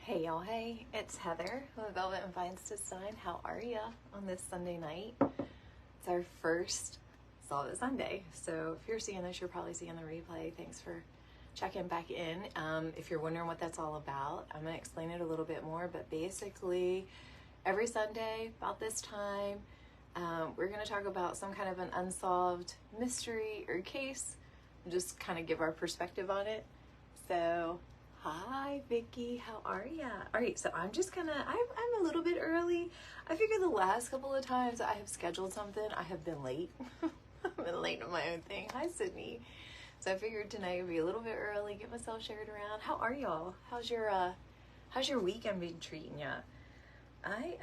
Hey y'all, hey, it's Heather with Velvet and Vines Design. How are ya on this Sunday night? It's our first Solid Sunday, so if you're seeing this, you're probably seeing the replay. Thanks for checking back in. If you're wondering what that's all about, I'm going to explain it a little bit more, but basically every Sunday about this time, we're going to talk about some kind of an unsolved mystery or case and just kind of give our perspective on it. So hi Vicky, how are ya? All right, so I'm a little bit early. I figured the last couple of times I have scheduled something, I have been late. I've been late on my own thing. Hi Sydney. So I figured tonight would be a little bit early, get myself shared around. How are y'all? How's your weekend been treating ya? I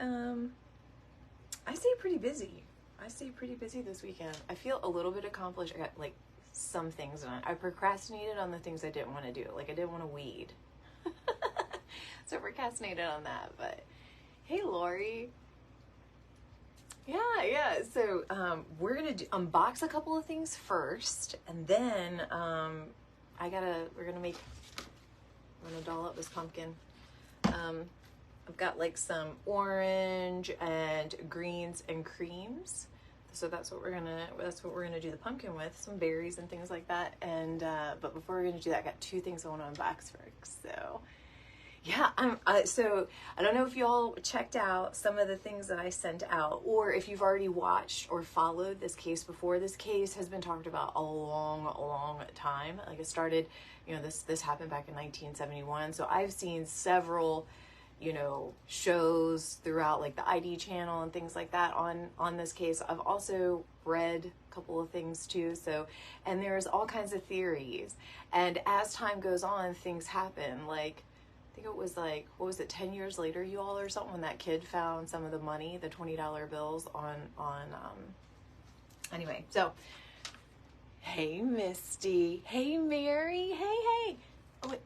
stay pretty busy. I stay pretty busy this weekend. I feel a little bit accomplished. I got like some things done. I procrastinated on the things I didn't want to do. Like I didn't want to weed. So I procrastinated on that. But hey Lori. Yeah. So we're gonna unbox a couple of things first, and then we're gonna doll up this pumpkin. I've got like some orange and greens and creams. So that's what we're gonna do the pumpkin with, some berries and things like that. And but before we're gonna do that, I got two things I want to unbox first. So yeah, so I don't know if y'all checked out some of the things that I sent out, or if you've already watched or followed this case before. This case has been talked about a long time. Like it started, this happened back in 1971. So I've seen several shows throughout, like the ID channel and things like that on this case. I've also read a couple of things too. So, and there's all kinds of theories. And as time goes on, things happen. Like, I think it was like, 10 years later, you all, or something, when that kid found some of the money, the $20 bills anyway. So, hey Misty, hey Mary, hey. Oh wait,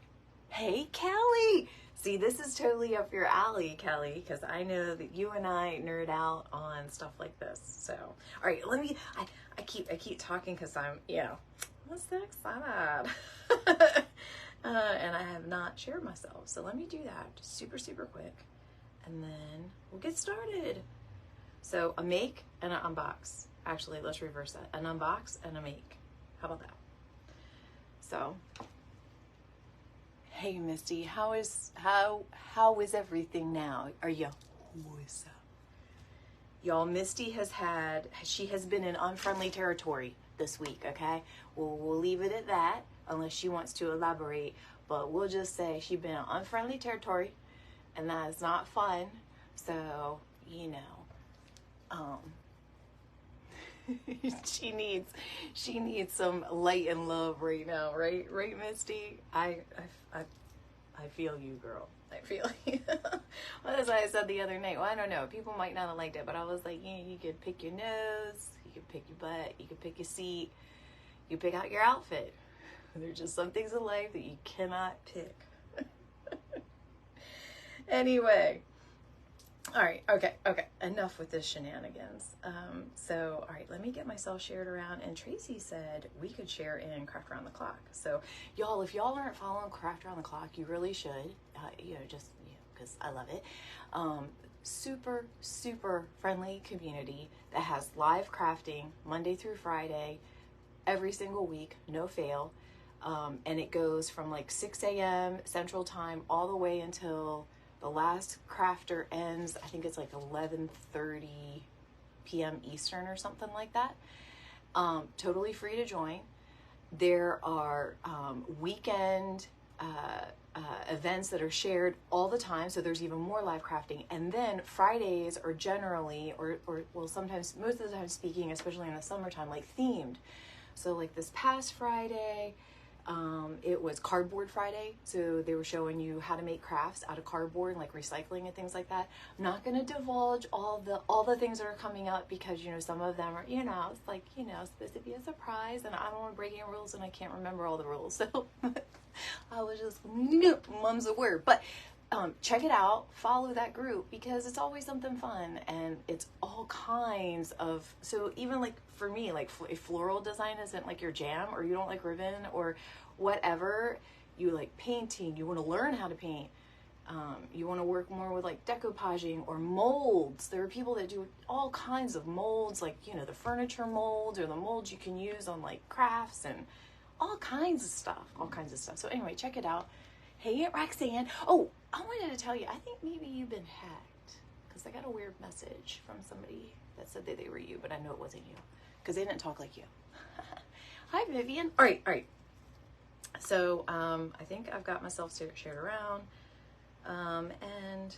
hey Kelly. See, this is totally up your alley, Kelly, because I know that you and I nerd out on stuff like this. So, all right, I keep talking because I'm so excited. And I have not shared myself. So let me do that just super quick, and then we'll get started. So a make and an unbox. Actually, let's reverse that. An unbox and a make. How about that? So, hey Misty, how is everything now? Are you what's up? Y'all, Misty has been in unfriendly territory this week, okay? We'll leave it at that unless she wants to elaborate, but we'll just say she's been in unfriendly territory, and that is not fun. So, she needs some light and love right now, right, Misty? I feel you, girl. I feel you. Well, that's what I said the other night. Well, I don't know. People might not have liked it, but I was like, you could pick your nose, you could pick your butt, you could pick your seat, you pick out your outfit. There's just some things in life that you cannot pick. Anyway. All right, okay. Enough with this shenanigans. So, all right, let me get myself shared around. And Tracy said we could share in Craft Around the Clock. So, y'all, if y'all aren't following Craft Around the Clock, you really should. Because I love it. Super friendly community that has live crafting Monday through Friday, every single week, no fail. And it goes from like 6 a.m. Central Time all the way until the last crafter ends. I think it's like 11:30 p.m. Eastern or something like that. Totally free to join. There are weekend events that are shared all the time, so there's even more live crafting. And then Fridays are generally, or sometimes, most of the time speaking, especially in the summertime, like themed. So like this past Friday, it was Cardboard Friday, so they were showing you how to make crafts out of cardboard, like recycling and things like that. I'm not going to divulge all the things that are coming up because some of them are it's like supposed to be a surprise, and I don't want to break any rules, and I can't remember all the rules, so I was just mum's a word. But check it out, follow that group, because it's always something fun, and it's all kinds of, so even like for me, like if floral design isn't like your jam, or you don't like ribbon or whatever, you like painting, you want to learn how to paint, You want to work more with like decoupaging or molds. There are people that do all kinds of molds, like, you know, the furniture molds or the molds you can use on like crafts and all kinds of stuff, So anyway, check it out. Hey, Roxanne. Oh, I wanted to tell you, I think maybe you've been hacked because I got a weird message from somebody that said that they were you, but I know it wasn't you because they didn't talk like you. Hi, Vivian. All right. So, I think I've got myself shared around. And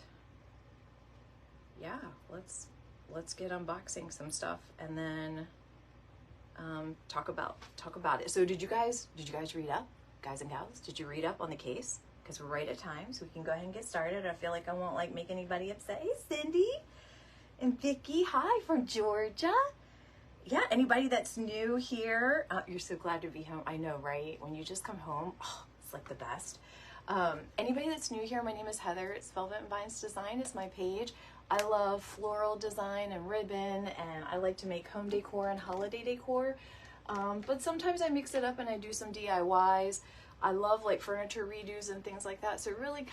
yeah, let's get unboxing some stuff and then, talk about it. So did you guys read up, guys and gals? Did you read up on the case? Because we're right at time, so we can go ahead and get started. I feel like I won't like make anybody upset. Hey, Cindy and Vicky. Hi from Georgia. Yeah, anybody that's new here, you're so glad to be home. I know, right? When you just come home, it's like the best. Anybody that's new here, my name is Heather. It's Velvet and Vines Design is my page. I love floral design and ribbon, and I like to make home decor and holiday decor. But sometimes I mix it up and I do some DIYs. I love like furniture redos and things like that. So really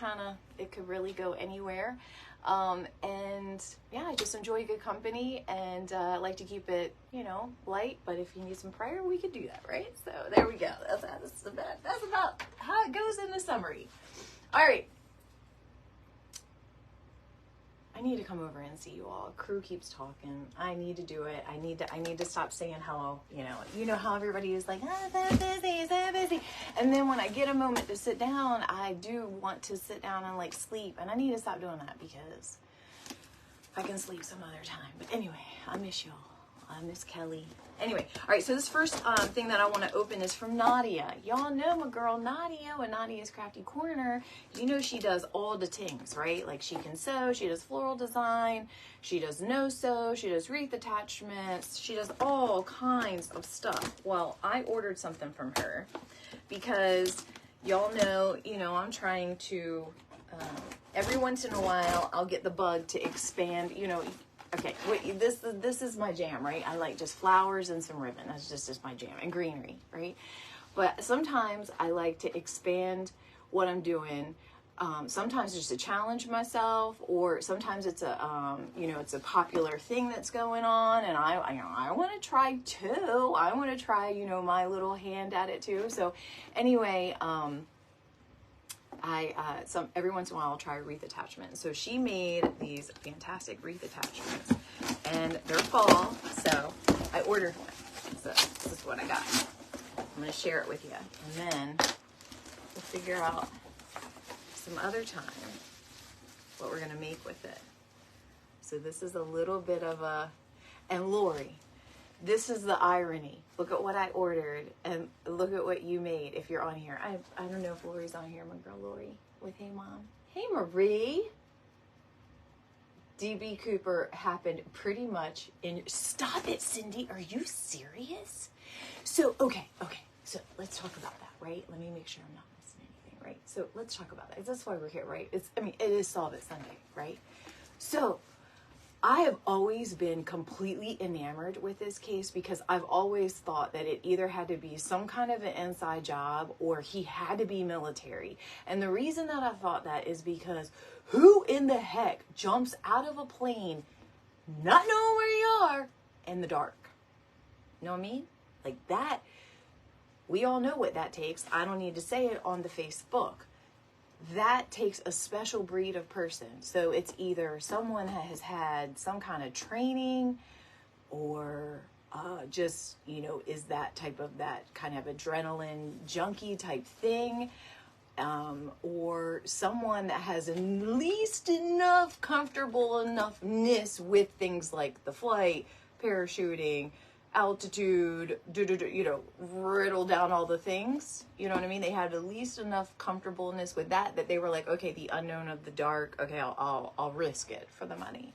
it could really go anywhere. And yeah, I just enjoy good company, and I like to keep it, you know, light, but if you need some prayer, we could do that, right? So there we go. That's about how it goes in the summary. All right. I need to come over and see you all. Crew keeps talking. I need to do it. I need to stop saying hello. You know how everybody is like, so busy. And then when I get a moment to sit down, I do want to sit down and like sleep. And I need to stop doing that because I can sleep some other time. But anyway, I miss y'all. I miss Kelly. Anyway, all right, so this first thing that I want to open is from Nadia. Y'all know my girl Nadia with Nadia's Crafty Corner. You know she does all the things, right? Like she can sew, she does floral design, she does no-sew, she does wreath attachments, she does all kinds of stuff. Well, I ordered something from her because y'all know, I'm trying to, every once in a while, I'll get the bug to expand, Okay, wait, this is my jam, right? I like just flowers and some ribbon. That's just my jam, and greenery, right? But sometimes I like to expand what I'm doing. Sometimes just to challenge myself, or sometimes it's it's a popular thing that's going on, and I want to try too. I want to try, my little hand at it too. So anyway, every once in a while I'll try a wreath attachment. So she made these fantastic wreath attachments, and they're fall, so I ordered one. So this is what I got. I'm going to share it with you, and then we'll figure out some other time what we're going to make with it. So this is a little bit of and Lori, this is the irony. Look at what I ordered and look at what you made if you're on here. I don't know if Lori's on here, my girl Lori with Hey Mom. Hey Marie. DB Cooper happened pretty much in... Stop it, Cindy. Are you serious? So, okay. So let's talk about that, right? Let me make sure I'm not missing anything, right? So let's talk about that. That's why we're here, right? It is Solve It Sunday, right? So I have always been completely enamored with this case because I've always thought that it either had to be some kind of an inside job or he had to be military. And the reason that I thought that is because who in the heck jumps out of a plane not knowing where you are in the dark? Know what I mean? Like that, we all know what that takes. I don't need to say it on the Facebook. That takes a special breed of person. So it's either someone has had some kind of training or just, is that kind of adrenaline junkie type thing. Or someone that has at least enough comfortable enoughness with things like the flight, parachuting, altitude, riddle down all the things. You know what I mean? They had at least enough comfortableness with that they were like, okay, the unknown of the dark, okay, I'll risk it for the money.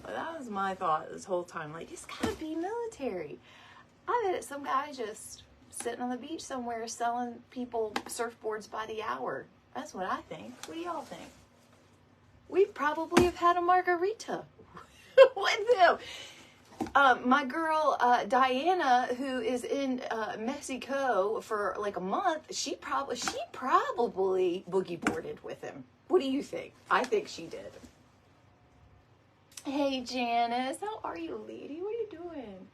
But that was my thought this whole time. Like, it's gotta be military. I bet it's some guy just sitting on the beach somewhere selling people surfboards by the hour. That's what I think. What do y'all think? We probably have had a margarita with him. My girl, Diana, who is in Mexico for like a month, she probably boogie boarded with him. What do you think? I think she did. Hey, Janice, how are you, lady? What are you doing?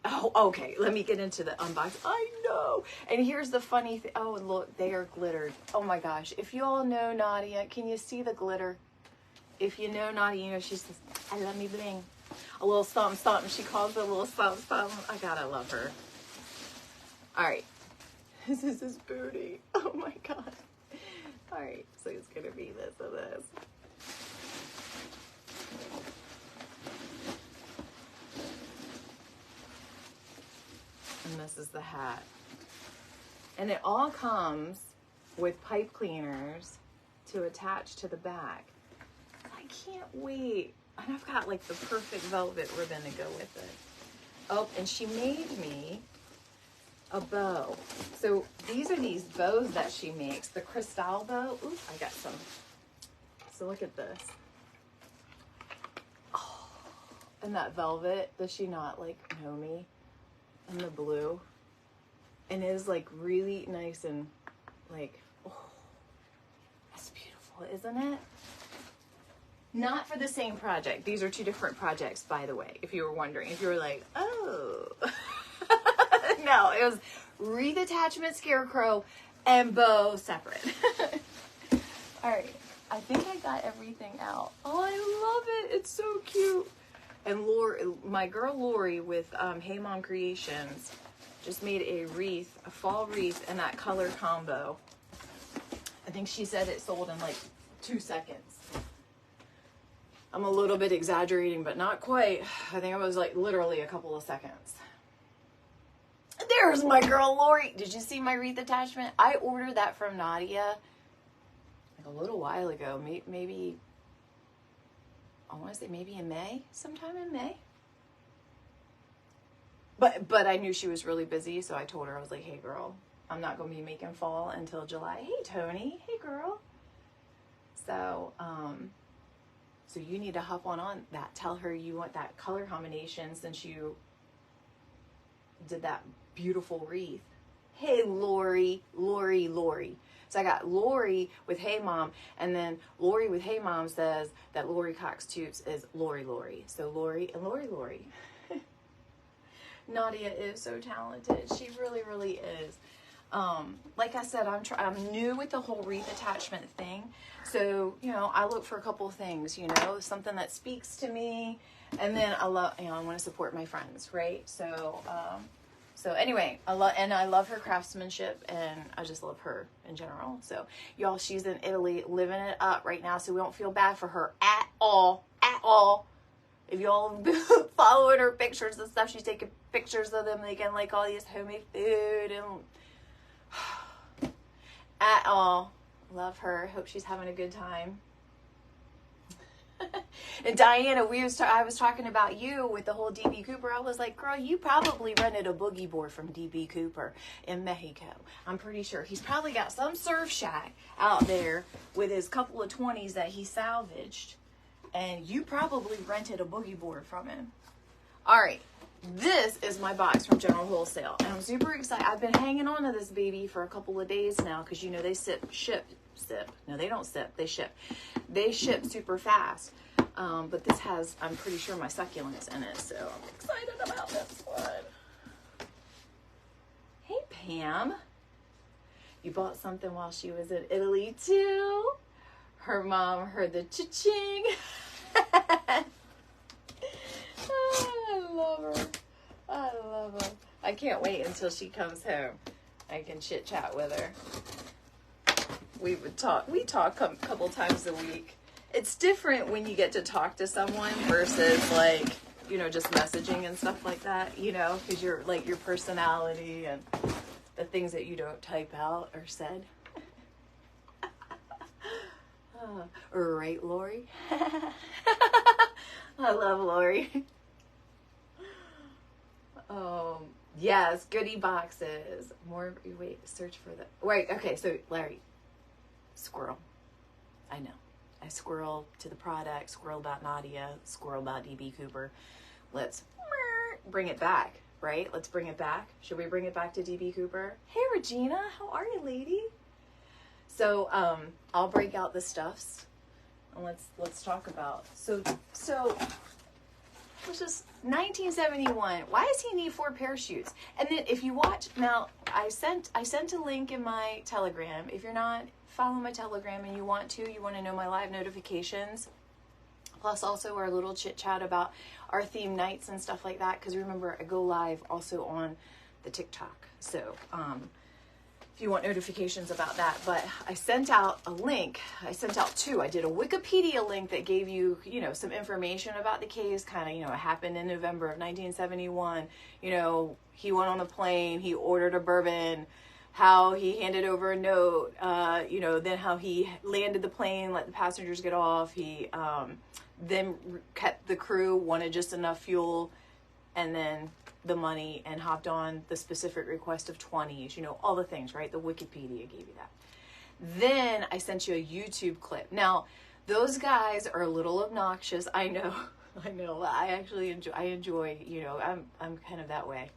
Oh, okay. Let me get into the unbox. I know. And here's the funny thing. Oh, and look, they are glittered. Oh my gosh. If you all know Nadia, can you see the glitter? If you know Nadia, you know she says, I love me bling. A little something, something. She calls it a little something, something. I gotta love her. All right. This is his booty. Oh my God. All right. So it's gonna be this and this. And this is the hat. And it all comes with pipe cleaners to attach to the back. I can't wait. And I've got like the perfect velvet ribbon to go with it. Oh, and she made me a bow. So these are these bows that she makes. The crystal bow. Ooh, I got some. So look at this. Oh, and that velvet. Does she not like know me? And the blue. And it is like really nice and like, oh, that's beautiful, isn't it? Not for the same project. These are two different projects, by the way, if you were wondering. If you were like, oh. No, it was wreath attachment, scarecrow, and bow separate. All right. I think I got everything out. Oh, I love it. It's so cute. And Lori, my girl Lori with Hey Mom Creations just made a wreath, a fall wreath, and that color combo. I think she said it sold in like 2 seconds. I'm a little bit exaggerating, but not quite. I think it was like literally a couple of seconds. There's my girl Lori. Did you see my wreath attachment? I ordered that from Nadia like a little while ago. Maybe, I want to say maybe in May, sometime in May. But I knew she was really busy, so I told her, I was like, hey girl, I'm not going to be making fall until July. Hey Tony, hey girl. So, so you need to hop on that. Tell her you want that color combination since you did that beautiful wreath. Hey Lori. So I got Lori with Hey Mom, and then Lori with Hey Mom says that Lori Cox Toots is Lori. So Lori and Lori. Nadia is so talented. She really, really is. Like I said, I'm new with the whole wreath attachment thing. So, you know, I look for a couple of things, you know, something that speaks to me. And then I love, you know, I want to support my friends, right? So, so anyway, I love her craftsmanship, and I just love her in general. So y'all, she's in Italy living it up right now. So we don't feel bad for her at all. If y'all following her pictures and stuff, she's taking pictures of them making like all these homemade food and at all. Love her. Hope she's having a good time. And Diana, I was talking about you with the whole DB Cooper. I was like, girl, you probably rented a boogie board from DB Cooper in Mexico. I'm pretty sure. He's probably got some surf shack out there with his couple of 20s that he salvaged. And you probably rented a boogie board from him. All right. This is my box from General Wholesale. And I'm super excited. I've been hanging on to this baby for a couple of days now because, you know, they ship. No, they don't sip. They ship. They ship super fast. But this has, I'm pretty sure, my succulents in it. So I'm excited about this one. Hey, Pam. You bought something while she was in Italy, too? Her mom heard the cha-ching. I love her. I can't wait until she comes home. I can chit chat with her. We talk a couple times a week. It's different when you get to talk to someone versus like, you know, just messaging and stuff like that, you know, because you're like your personality and the things that you don't type out or said. Right, Lori? I love Lori. Yes, goodie boxes. More, wait, search for the, wait, okay, so Larry, squirrel. I know. I squirrel to the product, squirrel about Nadia, squirrel about DB Cooper. Let's bring it back, right? Let's bring it back. Should we bring it back to DB Cooper? Hey, Regina, how are you, lady? So, I'll break out the stuffs and let's talk about. So, which is 1971. Why does he need 4 parachutes? And then if you watch, now I sent a link in my Telegram. If you're not following my Telegram and you want to know my live notifications, plus also our little chit chat about our theme nights and stuff like that. Because remember, I go live also on the TikTok. So, if you want notifications about that. But I sent out a link. I sent out 2. I did a Wikipedia link that gave you, some information about the case. Kind of, it happened in November of 1971. He went on the plane. He ordered a bourbon. How he handed over a note. Then how he landed the plane, let the passengers get off. He then kept the crew, wanted just enough fuel, and then the money, and hopped on the specific request of 20s, all the things, right? The Wikipedia gave you that. Then I sent you a YouTube clip. Now, those guys are a little obnoxious. I know. I actually enjoy, I'm kind of that way.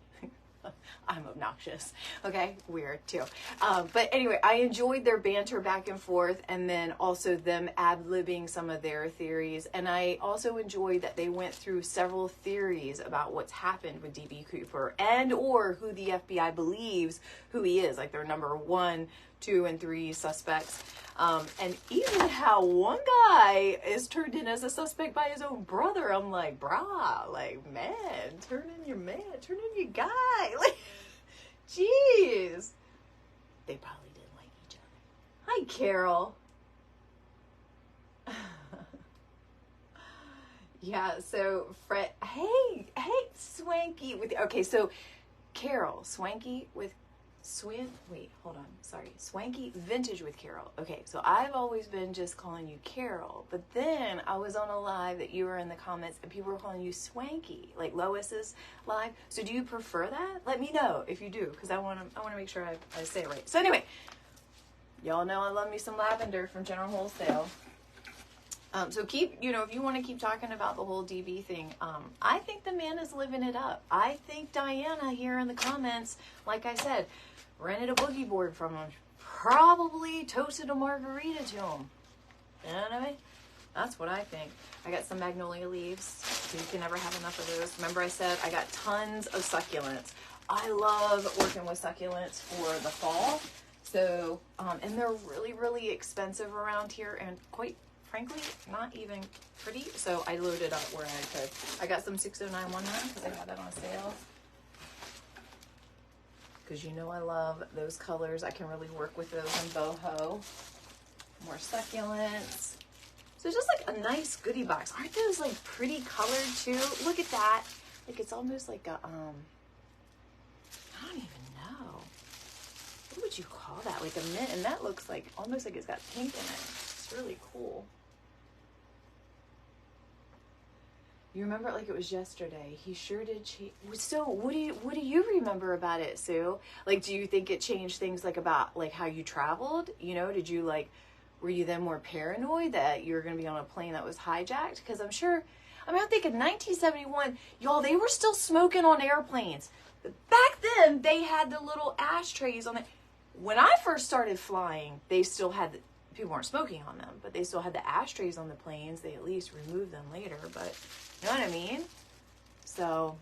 I'm obnoxious. Okay, weird too. But anyway, I enjoyed their banter back and forth, and then also them ad-libbing some of their theories. And I also enjoyed that they went through several theories about what's happened with DB Cooper, and or who the FBI believes who he is, like their number 1, 2, and 3 suspects. And even how one guy is turned in as a suspect by his own brother. I'm like, brah, like, man, turn in your guy. Like, jeez. They probably didn't like each other. Hi, Carol. Yeah, so Fred, hey, Swanky with, okay, so Carol, Swanky with Swanky Vintage with Carol. Okay, so I've always been just calling you Carol, but then I was on a live that you were in the comments and people were calling you Swanky, like Lois's live. So do you prefer that? Let me know if you do, because I want to make sure I say it right. So anyway, y'all know I love me some lavender from General Wholesale. So keep, if you want to keep talking about the whole DB thing, I think the man is living it up. I think Diana here in the comments, like I said, rented a boogie board from him, probably toasted a margarita to him. You know what I mean? That's what I think. I got some magnolia leaves. You can never have enough of those. Remember I said I got tons of succulents. I love working with succulents for the fall. So, and they're really, really expensive around here, and quite frankly, not even pretty. So I loaded up where I could. I got some 60919 because I had that on sale. Because I love those colors. I can really work with those in boho. More succulents. So just like a nice goodie box. Aren't those like pretty colored too? Look at that. Like it's almost like a, I don't even know. What would you call that? Like a mint. And that looks like, almost like it's got pink in it. It's really cool. You remember it like it was yesterday. He sure did change. So what do you remember about it, Sue? Like, do you think it changed things like about like how you traveled? Did you like, were you then more paranoid that you were going to be on a plane that was hijacked? Because I'm thinking 1971, y'all, they were still smoking on airplanes. Back then, they had the little ashtrays on it. When I first started flying, they still had people weren't smoking on them, but they still had the ashtrays on the planes. They at least removed them later, but you know what I mean? So,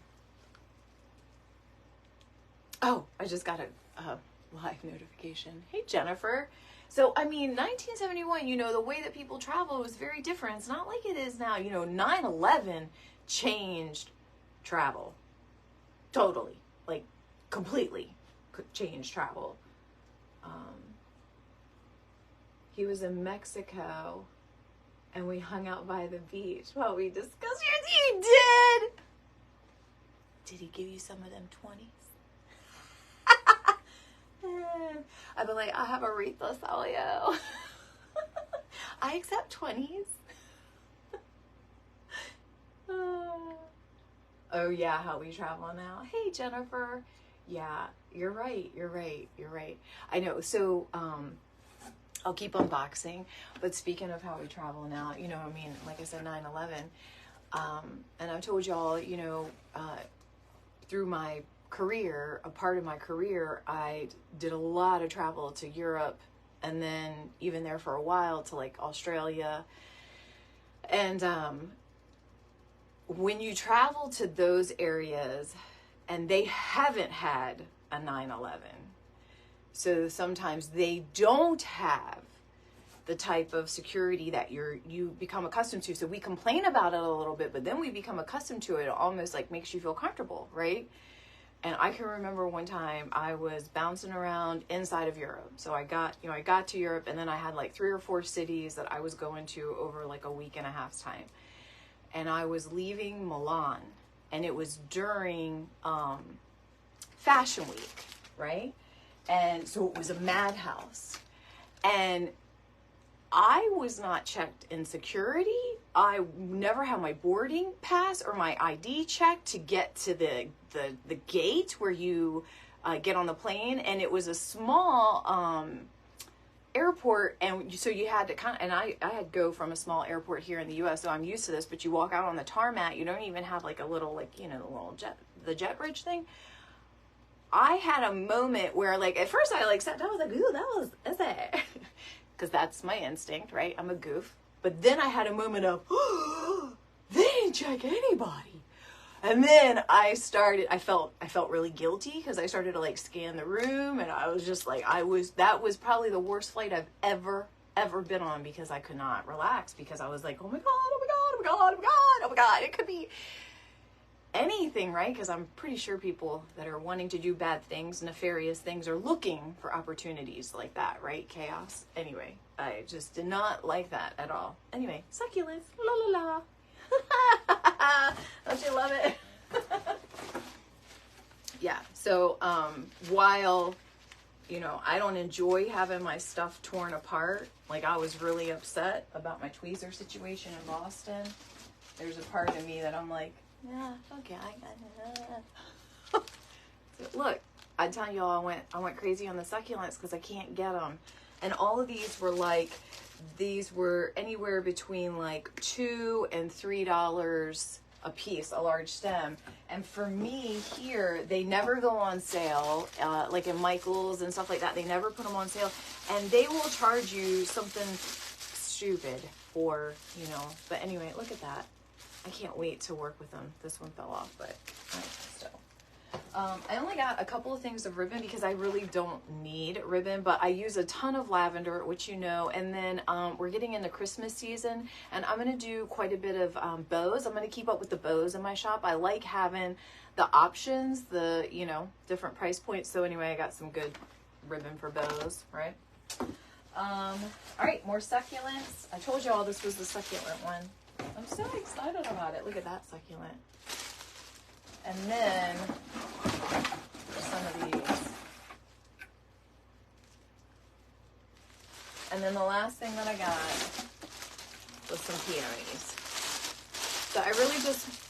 oh, I just got a live notification. Hey, Jennifer. So, 1971, the way that people travel was very different. It's not like it is now. 9/11 changed travel. Totally. Like, completely changed travel. He was in Mexico, and we hung out by the beach while we discussed your... He did! Did he give you some of them 20s? I'd be like, I have Aretha Salio. I accept 20s. Oh yeah, how we travel now. Hey, Jennifer. Yeah, you're right. I know. So, I'll keep unboxing. But speaking of how we travel now, you know, I mean, like I said, 9/11. And I've told y'all, you know, through my career, a part of my career, I did a lot of travel to Europe, and then even there for a while to like Australia. And when you travel to those areas and they haven't had a 9/11, so sometimes they don't have the type of security that you become accustomed to. So we complain about it a little bit, but then we become accustomed to it. It almost like makes you feel comfortable, right? And I can remember one time I was bouncing around inside of Europe. So I got to Europe, and then I had like 3 or 4 cities that I was going to over like a week and a half's time. And I was leaving Milan, and it was during Fashion Week, right? And so it was a madhouse. And I was not checked in security. I never had my boarding pass or my ID checked to get to the gate where you get on the plane. And it was a small airport, and so you had to and I had to go from a small airport here in the US, so I'm used to this, but you walk out on the tarmac, you don't even have like a little, like, you know, the little jet bridge thing. I had a moment where, like, at first I like sat down, I was like, ooh, that's it. Because that's my instinct, right? I'm a goof. But then I had a moment of, oh, they didn't check anybody. And then I felt really guilty because I started to like scan the room, and I was just like, that was probably the worst flight I've ever been on, because I could not relax, because I was like, oh my God, oh my God, oh my God, oh my God, oh my God. It could be anything, right? Because I'm pretty sure people that are wanting to do bad things, nefarious things, are looking for opportunities like that, right? Chaos. Anyway, I just did not like that at all. Anyway, succulents, la la la. Don't you love it? Yeah. So while, you know, I don't enjoy having my stuff torn apart, like I was really upset about my tweezer situation in Boston, there's a part of me that I'm like, yeah, okay, look, I'm telling y'all, I went crazy on the succulents because I can't get them. And all of these were anywhere between like $2 and $3 a piece, a large stem. And for me here, they never go on sale, like in Michael's and stuff like that. They never put them on sale, and they will charge you something stupid for, you know. But anyway, look at that. I can't wait to work with them. This one fell off, but still. I only got a couple of things of ribbon because I really don't need ribbon, but I use a ton of lavender, which you know, and then we're getting into Christmas season, and I'm going to do quite a bit of bows. I'm going to keep up with the bows in my shop. I like having the options, the, you know, different price points. So anyway, I got some good ribbon for bows, right? All right, more succulents. I told you all this was the succulent one. I'm so excited about it. Look at that succulent. And then some of these. And then the last thing that I got was some peonies. So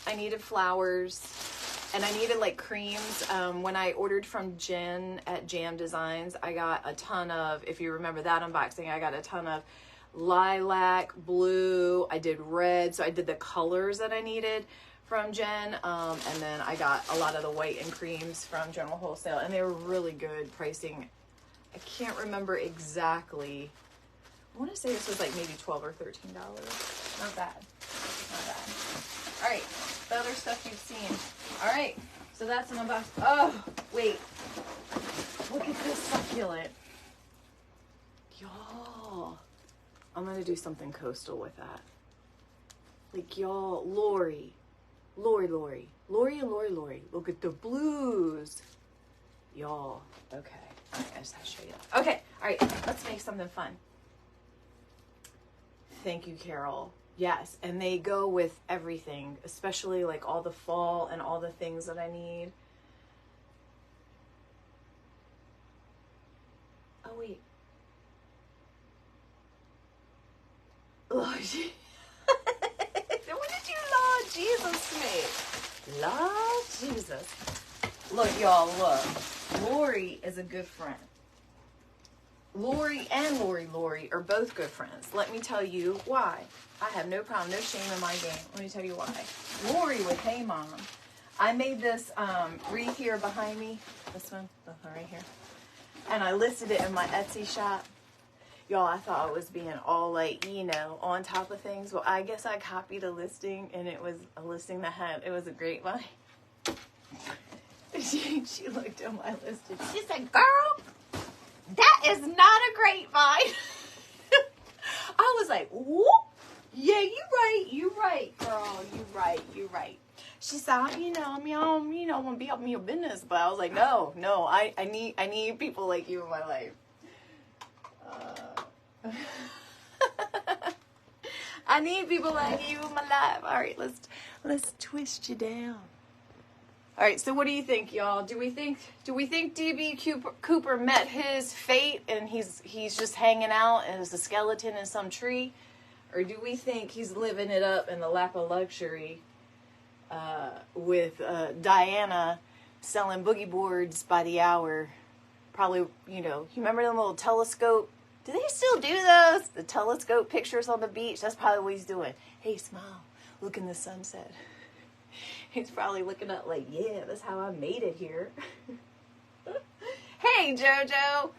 I needed flowers, and I needed like creams. When I ordered from Jen at Jam Designs, I got a ton of, if you remember that unboxing, I got a ton of lilac, blue, I did red, so I did the colors that I needed from Jen, and then I got a lot of the white and creams from General Wholesale, and they were really good pricing. I can't remember exactly. I want to say this was like maybe $12 or $13. Not bad. Not bad. All right, the other stuff you've seen. All right, so that's an unboxing. Oh, wait. Look at this succulent. Y'all. I'm going to do something coastal with that. Like, y'all, Lori. Look at the blues. Y'all. Okay. All right, I just have to show you that. Okay. All right. Let's make something fun. Thank you, Carol. Yes. And they go with everything, especially like all the fall and all the things that I need. Oh, wait. Lord, what did you Lord Jesus me? Lord Jesus. Look, y'all, look. Lori is a good friend. Lori and Lori are both good friends. Let me tell you why. I have no problem, no shame in my game. Let me tell you why. Lori with Hey Mom. I made this wreath here behind me. This one right here. And I listed it in my Etsy shop. Y'all, I thought I was being all like, you know, on top of things. Well, I guess I copied a listing, and it was a listing that had, it was a grapevine. She looked at my listing. She said, girl, that is not a grapevine. I was like, whoop. Yeah, you right, girl. You right. She said, you know, I mean, I don't, you know, want to be up in your business. But I was like, no, I need people like you in my life. I need people like you in my life. All right, let's twist you down. All right, so what do you think, y'all? Do we think DB Cooper met his fate and he's just hanging out as a skeleton in some tree, or do we think he's living it up in the lap of luxury with Diana selling boogie boards by the hour? Probably, you know, you remember them little telescope? Do they still do those? The telescope pictures on the beach? That's probably what he's doing. Hey, smile. Look in the sunset. He's probably looking up like, yeah, that's how I made it here. Hey, JoJo.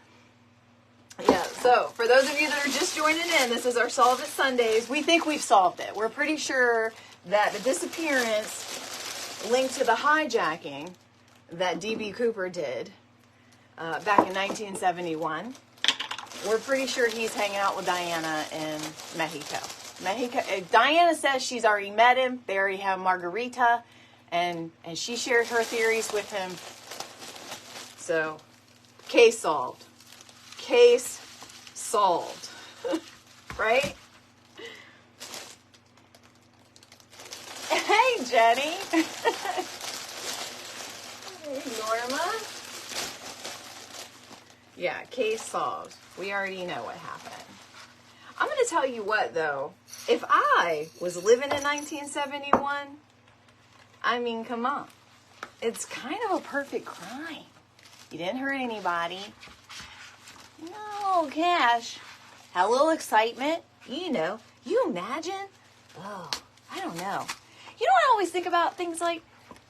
Yeah, so for those of you that are just joining in, this is our Solve It Sundays. We think we've solved it. We're pretty sure that the disappearance linked to the hijacking that DB Cooper did back in 1971. We're pretty sure he's hanging out with Diana in Mexico. Diana says she's already met him. They already have margarita, and she shared her theories with him. So, case solved. Case solved. Right? Hey, Jenny. Hey, Norma. Yeah, case solved. We already know what happened. I'm going to tell you what, though. If I was living in 1971, I mean, come on. It's kind of a perfect crime. You didn't hurt anybody. No cash. Had a little excitement. You know. You imagine? Oh, I don't know. You know what I always think about things like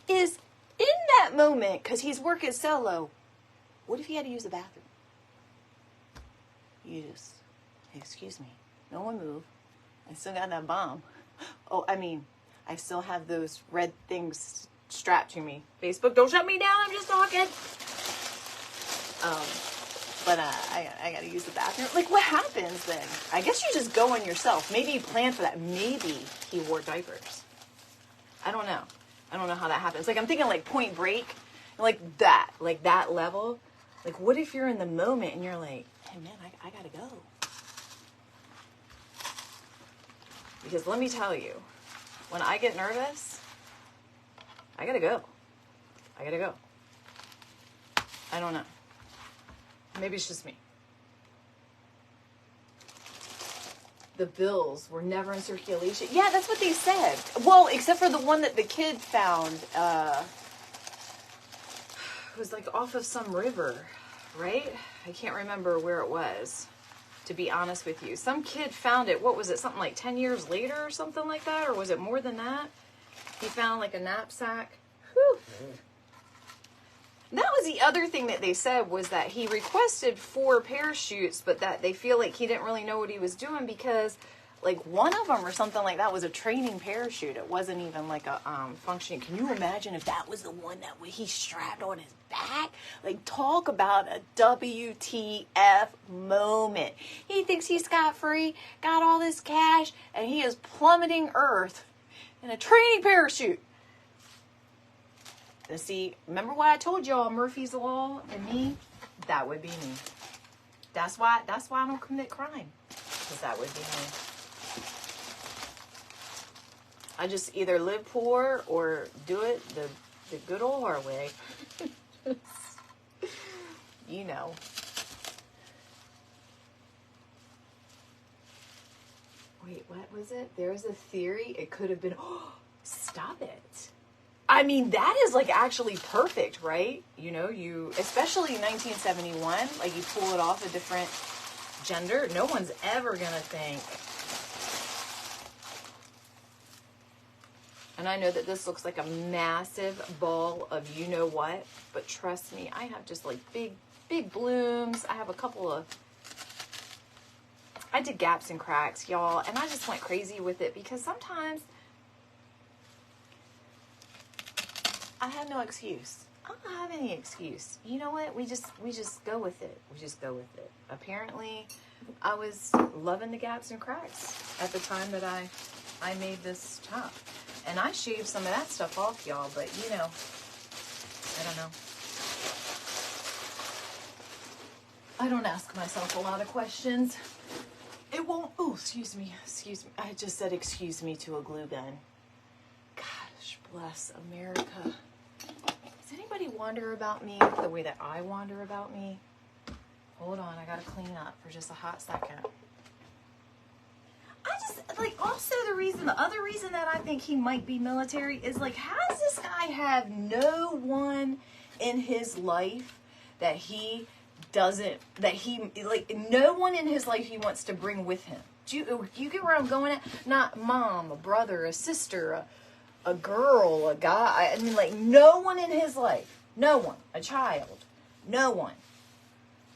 is in that moment, because he's working solo, what if he had to use the bathroom? You just, hey, excuse me. No one move. I still got that bomb. Oh, I mean, I still have those red things strapped to me. Facebook, don't shut me down. I'm just talking. But I gotta use the bathroom. Like, what happens then? I guess you just go on yourself. Maybe you plan for that. Maybe he wore diapers. I don't know. I don't know how that happens. Like, I'm thinking like Point Break, like that level. Like, what if you're in the moment and you're like, hey man, I gotta go. Because let me tell you, when I get nervous, I gotta go. I don't know. Maybe it's just me. The bills were never in circulation. Yeah, that's what they said. Well, except for the one that the kid found. It was like off of some river, right? I can't remember where it was, to be honest with you. Some kid found it. What was it? Something like 10 years later or something like that? Or was it more than that? He found like a knapsack. Whew. That was the other thing that they said, was that he requested 4 parachutes, but that they feel like he didn't really know what he was doing because, like, one of them or something like that was a training parachute. It wasn't even like a functioning. Can you imagine if that was the one that he strapped on his back? Like, talk about a WTF moment. He thinks he's scot-free, got all this cash, and he is plummeting Earth in a training parachute. And see, remember what I told y'all, Murphy's Law and me? That would be me. That's why I don't commit crime. Because that would be me. I just either live poor or do it the good old hard way. You know. Wait, what was it? There was a theory. It could have been, stop it. I mean, that is like actually perfect, right? You know, especially 1971, like you pull it off a different gender. No one's ever gonna think. And I know that this looks like a massive ball of you know what, but trust me, I have just like big blooms. I have a couple of, I did gaps and cracks, y'all, and I just went crazy with it because sometimes I have no excuse. I don't have any excuse. You know what? We just go with it. We just go with it. Apparently, I was loving the gaps and cracks at the time that I made this top. And I shaved some of that stuff off, y'all, but you know, I don't know. I don't ask myself a lot of questions. It won't, oh, excuse me. I just said excuse me to a glue gun. Gosh, bless America. Does anybody wonder about me the way that I wonder about me? Hold on, I gotta clean up for just a hot second. I just, like, also the other reason that I think he might be military is, like, how does this guy have no one in his life that he doesn't, that he, like, no one in his life he wants to bring with him? Do you get where I'm going at? Not mom, a brother, a sister, a girl, a guy. I mean, like, no one in his life. No one. A child. No one.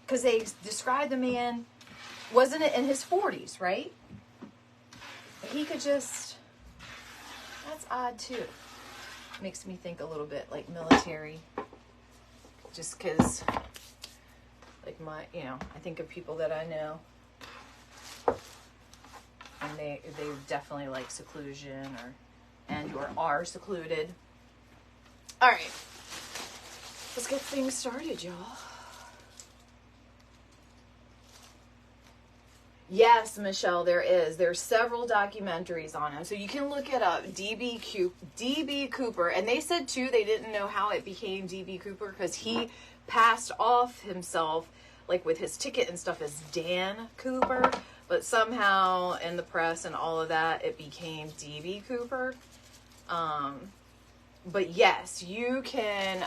Because they described the man, wasn't it in his 40s, right? He could just, that's odd too. Makes me think a little bit like military. Just because, like I think of people that I know. And they definitely like seclusion or are secluded. All right. Let's get things started, y'all. Yes, Michelle, there's several documentaries on him. So you can look it up, DB Cooper. And they said, too, they didn't know how it became DB Cooper because he passed off himself, like with his ticket and stuff, as Dan Cooper. But somehow in the press and all of that, it became DB Cooper. But yes, you can,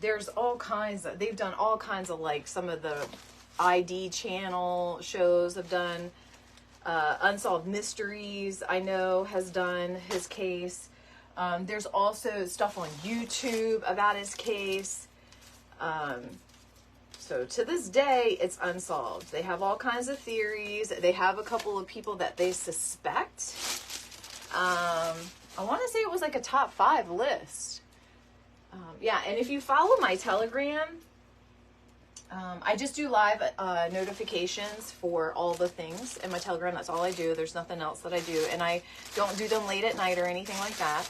there's all kinds of, they've done all kinds of, like, some of the ID channel shows have done, Unsolved Mysteries, I know, has done his case. There's also stuff on YouTube about his case. So to this day, it's unsolved. They have all kinds of theories. They have a couple of people that they suspect. I want to say it was like a top 5 list. Yeah, and if you follow my Telegram, I just do live notifications for all the things in my Telegram. That's all I do. There's nothing else that I do. And I don't do them late at night or anything like that.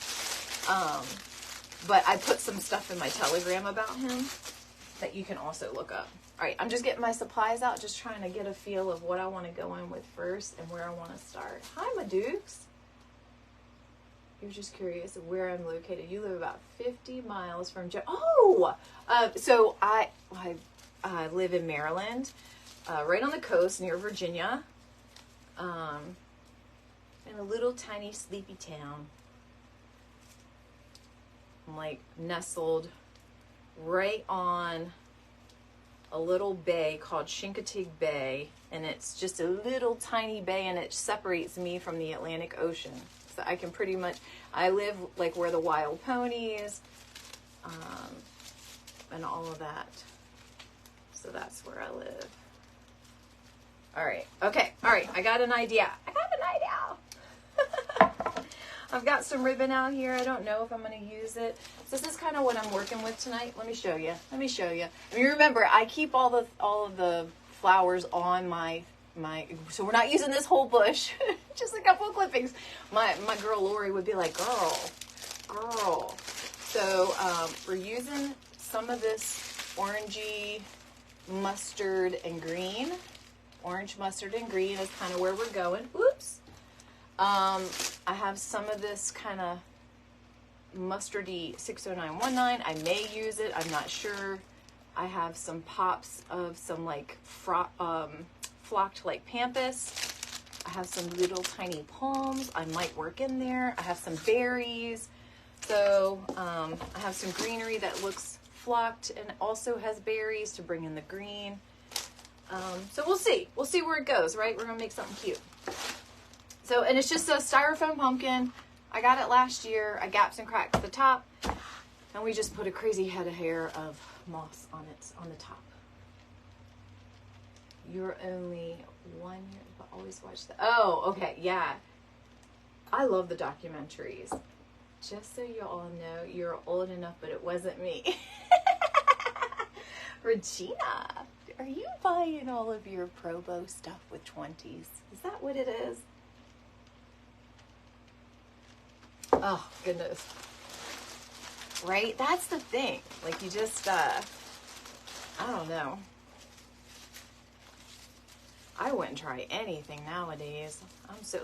But I put some stuff in my Telegram about him that you can also look up. All right, I'm just getting my supplies out, just trying to get a feel of what I want to go in with first and where I want to start. Hi, my dukes. You're just curious of where I'm located. You live about 50 miles from so I live in Maryland, right on the coast near Virginia, in a little tiny sleepy town. I'm like nestled right on a little bay called Chincoteague Bay, and it's just a little tiny bay, and it separates me from the Atlantic Ocean. So I can pretty much, I live like where the wild ponies, and all of that. So that's where I live. All right. Okay. All right. I got an idea. I've got some ribbon out here. I don't know if I'm going to use it. So this is kind of what I'm working with tonight. Let me show you. I mean, remember, I keep all of the flowers on my, so we're not using this whole bush, just a couple of clippings. My girl Lori would be like, girl. So we're using some of this orangey mustard and green. Orange, mustard, and green is kind of where we're going. Oops. I have some of this kind of mustardy 60919. I may use it. I'm not sure. I have some pops of some like flocked like pampas. I have some little tiny palms. I might work in there. I have some berries. So I have some greenery that looks flocked and also has berries to bring in the green. So we'll see. We'll see where it goes, right? We're going to make something cute. So, and it's just a styrofoam pumpkin. I got it last year. I gaps and cracks the top. And we just put a crazy head of hair of moss on it, on the top. You're only 1 year, but always watch the, oh, okay, yeah. I love the documentaries. Just so you all know, you're old enough, but it wasn't me. Regina, are you buying all of your Probo stuff with 20s? Is that what it is? Oh, goodness. Right? That's the thing. Like, you just, I don't know. I wouldn't try anything nowadays.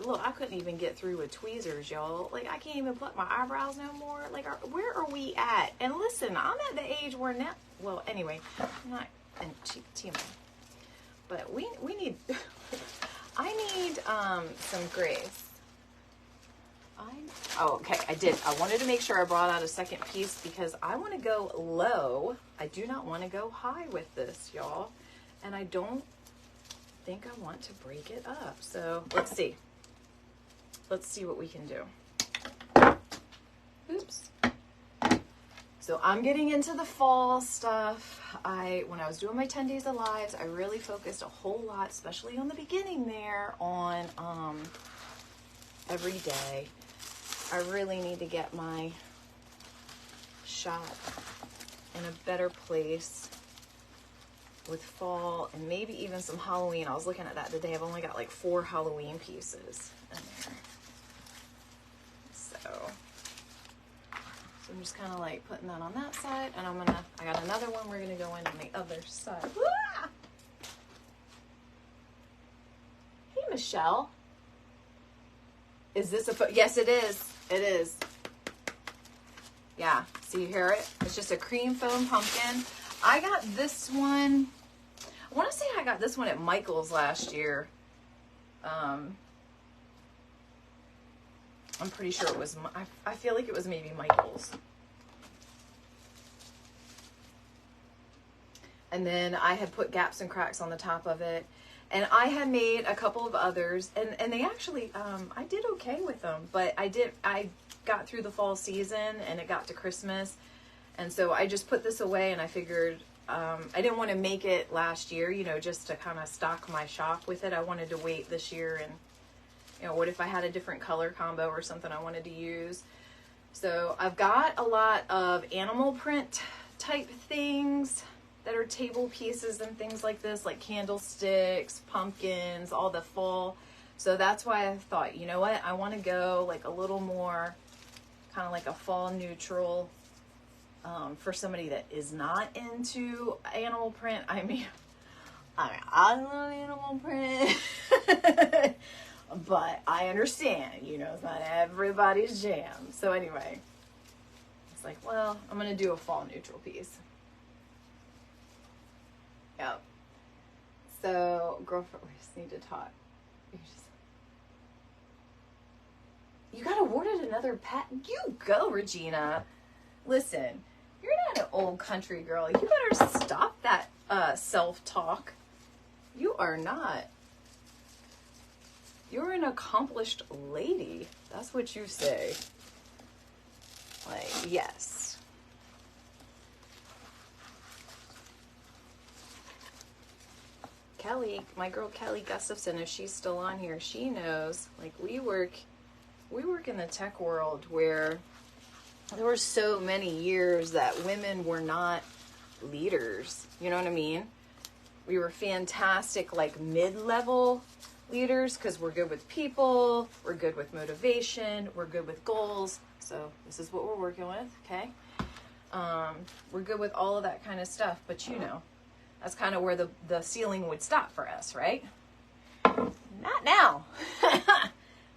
Look, I couldn't even get through with tweezers, y'all. Like, I can't even pluck my eyebrows no more. Like, where are we at? And listen, I'm at the age where now, well, anyway, I'm not in TMI. But we need, I need some grace. Oh, okay, I did. I wanted to make sure I brought out a second piece because I want to go low. I do not want to go high with this, y'all. And I don't think I want to break it up. So let's see. Let's see what we can do. Oops. So I'm getting into the fall stuff. When I was doing my 10 days of lives, I really focused a whole lot, especially on the beginning there, on every day. I really need to get my shop in a better place with fall and maybe even some Halloween. I was looking at that today. I've only got like 4 Halloween pieces in there. So I'm just kind of like putting that on that side, and I got another one we're gonna go in on the other side. Ah! Hey, Michelle. Is this a yes, it is. It is. Yeah, so you hear it? It's just a cream foam pumpkin. I got this one, I want to say I got this one at Michael's last year. I'm pretty sure it was, I feel like it was maybe Michael's. And then I had put gaps and cracks on the top of it. And I had made a couple of others, and they actually, I did okay with them, but I got through the fall season and it got to Christmas. And so I just put this away, and I figured, I didn't want to make it last year, you know, just to kind of stock my shop with it. I wanted to wait this year, and, you know, what if I had a different color combo or something I wanted to use. So I've got a lot of animal print type things that are table pieces and things like this, like candlesticks, pumpkins, all the fall. So that's why I thought, you know what, I want to go like a little more kind of like a fall neutral for somebody that is not into animal print. I mean, I love animal print, but I understand, you know, it's not everybody's jam. So anyway, it's like, well, I'm going to do a fall neutral piece. Yep. So, girlfriend, we just need to talk. You got awarded another pet. You go, Regina. Listen, you're not an old country girl. You better stop that self-talk. You are not. You're an accomplished lady. That's what you say. Like, yes. Kelly, my girl Kelly Gustafson, if she's still on here, she knows, like, we work in the tech world where there were so many years that women were not leaders. You know what I mean? We were fantastic, like, mid-level leaders because we're good with people, we're good with motivation, we're good with goals. So this is what we're working with, okay? We're good with all of that kind of stuff, but you know, that's kind of where the ceiling would stop for us, right? Not now.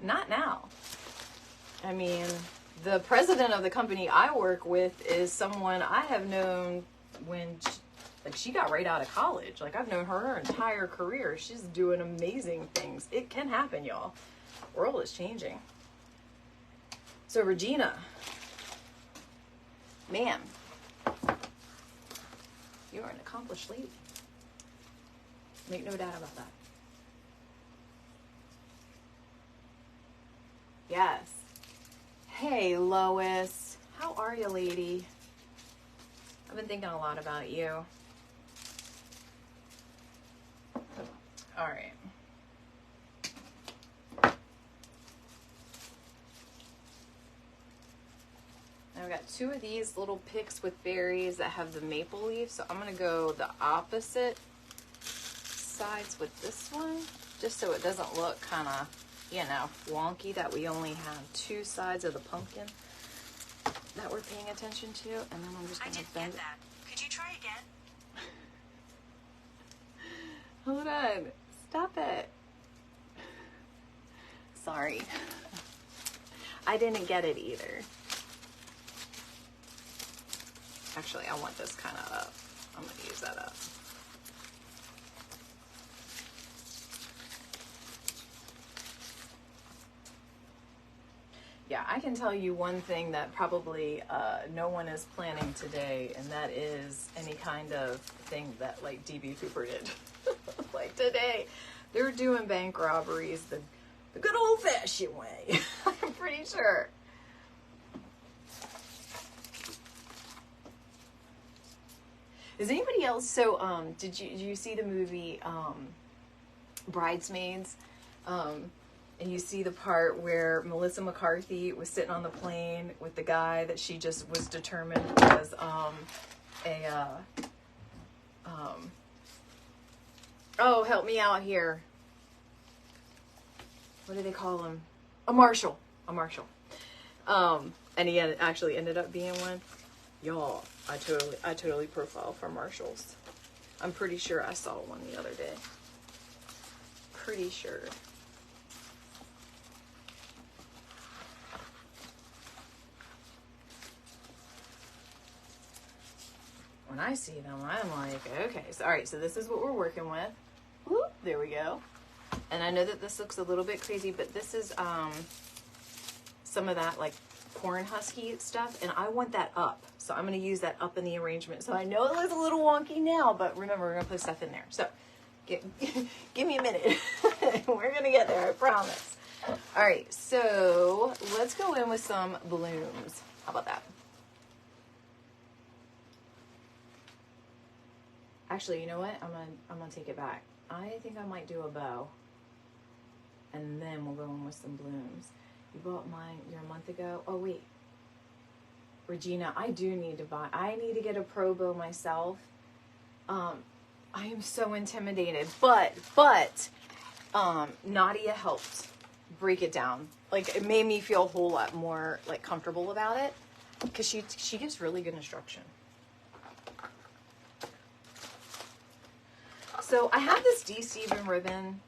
Not now. I mean, the president of the company I work with is someone I have known when she got right out of college. Like, I've known her entire career. She's doing amazing things. It can happen, y'all. The world is changing. So, Regina, ma'am, you are an accomplished lady. Make no doubt about that. Yes. Hey, Lois. How are you, lady? I've been thinking a lot about you. All right. I've got two of these little picks with berries that have the maple leaf. So I'm going to go the opposite sides with this one, just so it doesn't look kind of, you know, wonky that we only have two sides of the pumpkin that we're paying attention to. And then I'm just going to bend it. That. Could you try again? Hold on. Stop it. Sorry. I didn't get it either. Actually, I want this kind of up. I'm going to use that up. Yeah, I can tell you one thing that probably no one is planning today, and that is any kind of thing that like DB Cooper did. Like today, they're doing bank robberies the good old-fashioned way. I'm pretty sure. Is anybody else, so did you see the movie Bridesmaids? And you see the part where Melissa McCarthy was sitting on the plane with the guy that she just was determined was oh, help me out here. What do they call him? A marshal. A marshal. And he actually ended up being one. Y'all, I totally profile for marshals. I'm pretty sure I saw one the other day. Pretty sure. When I see them, I'm like, okay, so all right, so this is what we're working with. Whoop, there we go. And I know that this looks a little bit crazy, but this is some of that like corn husky stuff, and I want that up. So I'm going to use that up in the arrangement. So I know it looks a little wonky now, but remember, we're going to put stuff in there. So give me a minute. We're going to get there, I promise. All right, so let's go in with some blooms. How about that? Actually, you know what? I'm gonna take it back. I think I might do a bow, and then we'll go in with some blooms. You bought mine a month ago. Oh wait, Regina, I do need to buy. I need to get a pro bow myself. I am so intimidated, but Nadia helped break it down. Like it made me feel a whole lot more like comfortable about it, because she gives really good instruction. So I have this de-Steven ribbon.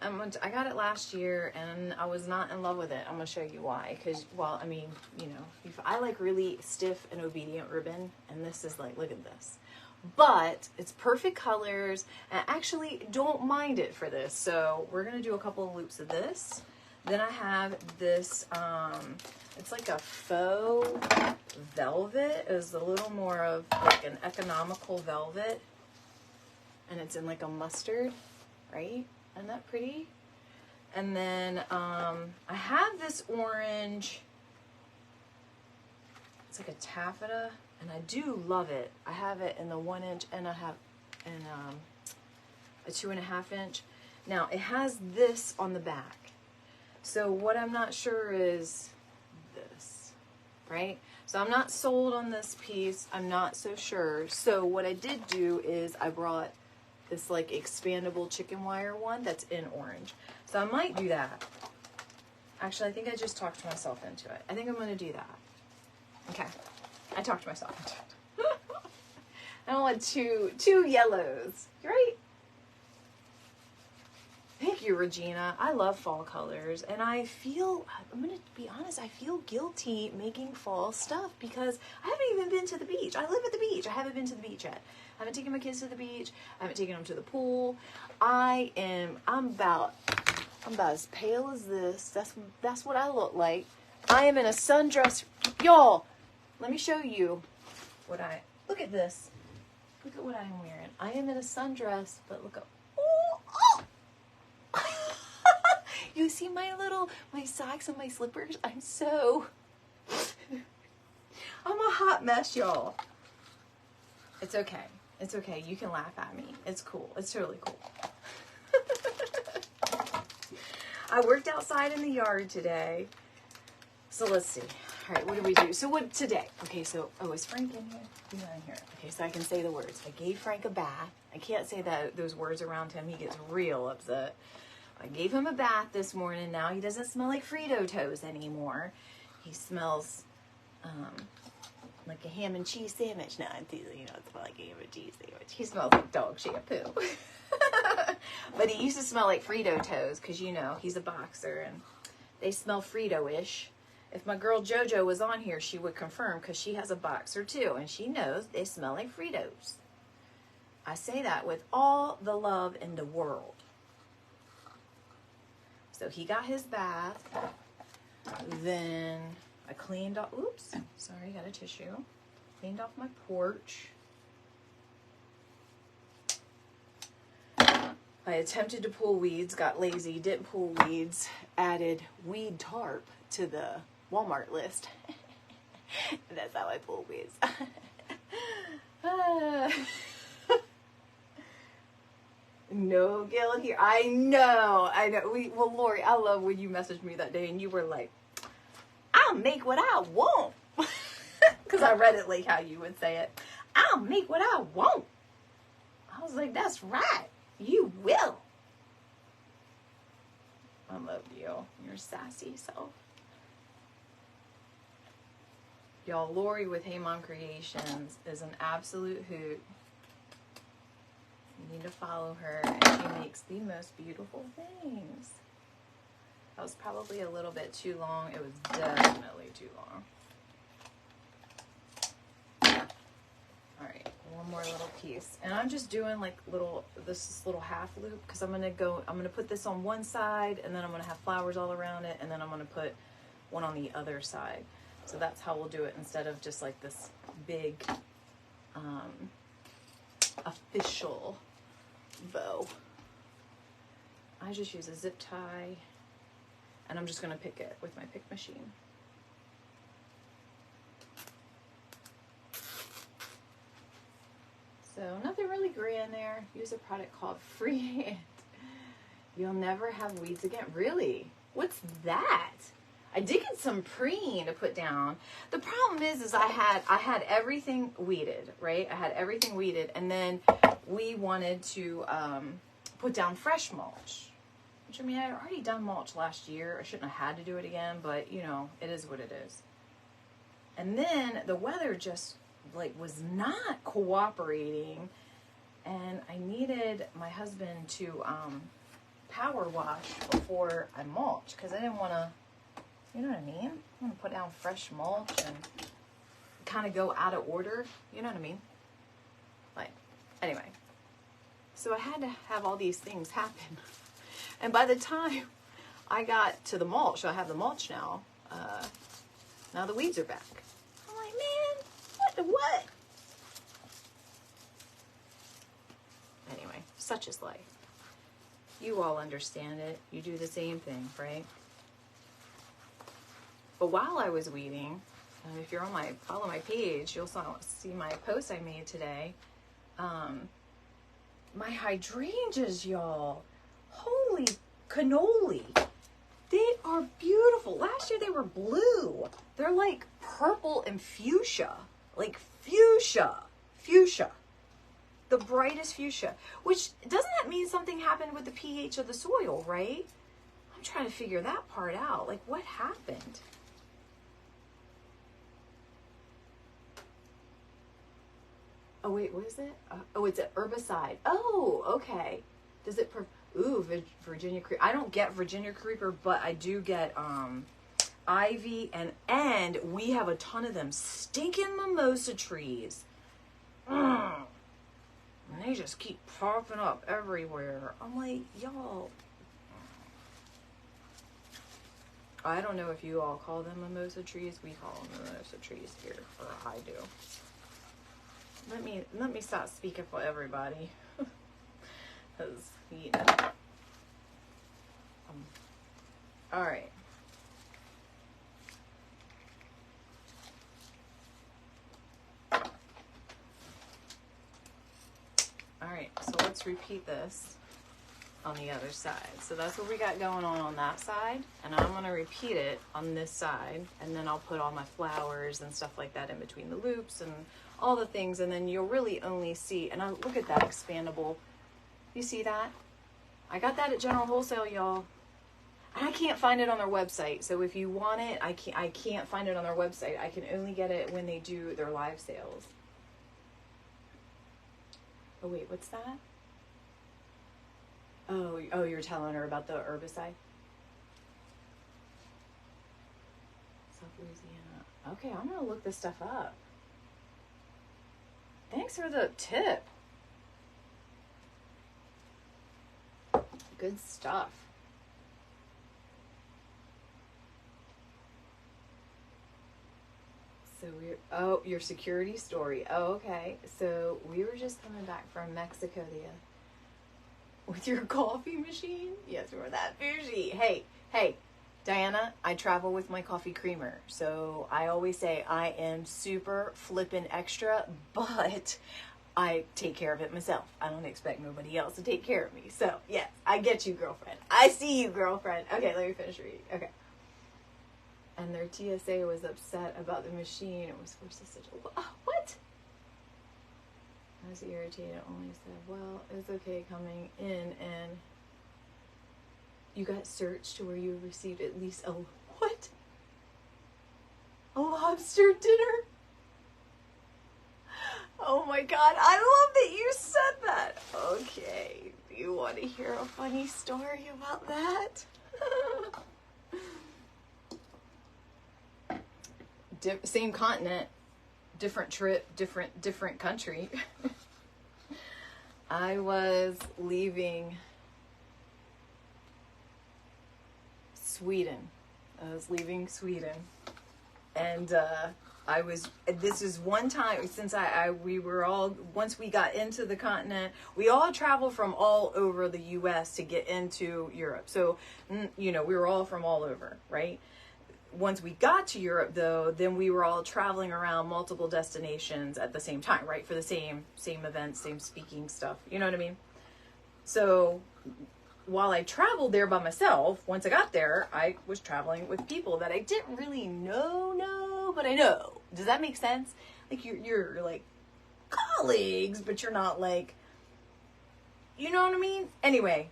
I got it last year, and I was not in love with it. I'm going to show you why. Because, well, I mean, you know, I like really stiff and obedient ribbon, and this is like, look at this. But it's perfect colors, and I actually don't mind it for this. So we're going to do a couple of loops of this. Then I have this, it's like a faux velvet. It's a little more of like an economical velvet. And it's in like a mustard, right? Isn't that pretty? And then I have this orange. It's like a taffeta, and I do love it. I have it in the 1 inch, and I have in a 2.5 inch. Now it has this on the back. So what I'm not sure is this, right? So I'm not sold on this piece. I'm not so sure. So what I did do is I brought this like expandable chicken wire one that's in orange. So I might do that. Actually, I think I just talked myself into it. I think I'm going to do that. Okay. I talked myself into it. I don't want two yellows, right? Thank you, Regina. I love fall colors, and I feel, I'm going to be honest, I feel guilty making fall stuff because I haven't even been to the beach. I live at the beach. I haven't been to the beach yet. I haven't taken my kids to the beach. I haven't taken them to the pool. I'm about as pale as this. That's what I look like. I am in a sundress. Y'all, let me show you look at this. Look at what I'm wearing. I am in a sundress, but look at, oh, see my socks and my slippers? I'm a hot mess, y'all. It's okay. It's okay. You can laugh at me. It's cool. It's totally cool. I worked outside in the yard today. So let's see. All right, what did we do? So what today? Okay, so, is Frank in here? He's not in here. Okay, so I can say the words. I gave Frank a bath. I can't say those words around him. He gets real upset. I gave him a bath this morning. Now he doesn't smell like Frito toast anymore. He smells like a ham and cheese sandwich. No, it's smell like a ham and cheese sandwich. He smells like dog shampoo. But he used to smell like Frito toast because, he's a boxer and they smell Frito-ish. If my girl JoJo was on here, she would confirm because she has a boxer too and she knows they smell like Fritos. I say that with all the love in the world. So he got his bath. Then I cleaned off, oops, sorry, got a tissue. Cleaned off my porch. I attempted to pull weeds, got lazy, didn't pull weeds, added weed tarp to the Walmart list. That's how I pull weeds. No guilt here. I know. Well, Lori, I love when you messaged me that day and you were like, I'll make what I want. Because I read it like how you would say it. I'll make what I want. I was like, that's right. You will. I love you. Your sassy self. Y'all, Lori with Hey Mom Creations is an absolute hoot. You need to follow her, and she makes the most beautiful things. That was probably a little bit too long. It was definitely too long. Alright, one more little piece. And I'm just doing like this little half loop because I'm gonna put this on one side and then I'm gonna have flowers all around it and then I'm gonna put one on the other side. So that's how we'll do it instead of just like this big official bow. I just use a zip tie and I'm just gonna pick it with my pick machine. So nothing really grand there. Use a product called Freehand. You'll never have weeds again. Really? What's that? I did get some preen to put down. The problem is I had everything weeded, right? I had everything weeded, and then we wanted to put down fresh mulch. Which, I mean, I had already done mulch last year. I shouldn't have had to do it again, but, it is what it is. And then the weather just, was not cooperating, and I needed my husband to power wash before I mulch, because I didn't want to, you know what I mean? I'm going to put down fresh mulch and kind of go out of order. You know what I mean? Anyway. So I had to have all these things happen. And by the time I got to the mulch, so I have the mulch now, now the weeds are back. I'm like, man, what? Anyway, such is life. You all understand it. You do the same thing, right? But while I was weeding, if you're follow my page, you'll see my post I made today. My hydrangeas, y'all. Holy cannoli. They are beautiful. Last year they were blue. They're like purple and fuchsia. Like fuchsia. Fuchsia. The brightest fuchsia. Which, doesn't that mean something happened with the pH of the soil, right? I'm trying to figure that part out. Like, what happened? Oh, wait, what is it? Oh, it's an herbicide. Oh, okay. Does it... Virginia Creeper. I don't get Virginia Creeper, but I do get ivy, and we have a ton of them. Stinking mimosa trees. And they just keep popping up everywhere. I'm like, y'all... I don't know if you all call them mimosa trees. We call them mimosa trees here, or I do. Let me stop speaking for everybody, because All right. All right, so let's repeat this on the other side. So that's what we got going on that side, and I'm going to repeat it on this side, and then I'll put all my flowers and stuff like that in between the loops and all the things, and then you'll really only see, and look at that expandable. You see that? I got that at General Wholesale, y'all. And I can't find it on their website, so if you want it, I can't find it on their website. I can only get it when they do their live sales. Oh wait, what's that? Oh, you're telling her about the herbicide? South Louisiana. Okay, I'm gonna look this stuff up. Thanks for the tip. Good stuff. So your security story. Oh, okay. So we were just coming back from Mexico with your coffee machine. Yes, we were that bougie. Hey, Diana, I travel with my coffee creamer. So I always say I am super flippin' extra, but I take care of it myself. I don't expect nobody else to take care of me. So yes, I get you, girlfriend. I see you, girlfriend. Okay, let me finish reading. Okay. And their TSA was upset about the machine. It was forced to such a... What? I was irritated. Only said, well, it's okay coming in, and you got searched to where you received at least a... What? A lobster dinner? Oh my God, I love that you said that. Okay, do you want to hear a funny story about that? Same continent, different trip, different country. I was leaving Sweden. And this is one time since we were all, once we got into the continent, we all traveled from all over the US to get into Europe. So, we were all from all over, right? Once we got to Europe, though, then we were all traveling around multiple destinations at the same time, right? For the same events, same speaking stuff. You know what I mean? So while I traveled there by myself, once I got there, I was traveling with people that I didn't really know, but I know. Does that make sense? Like you're like colleagues, but you're not like, you know what I mean? Anyway,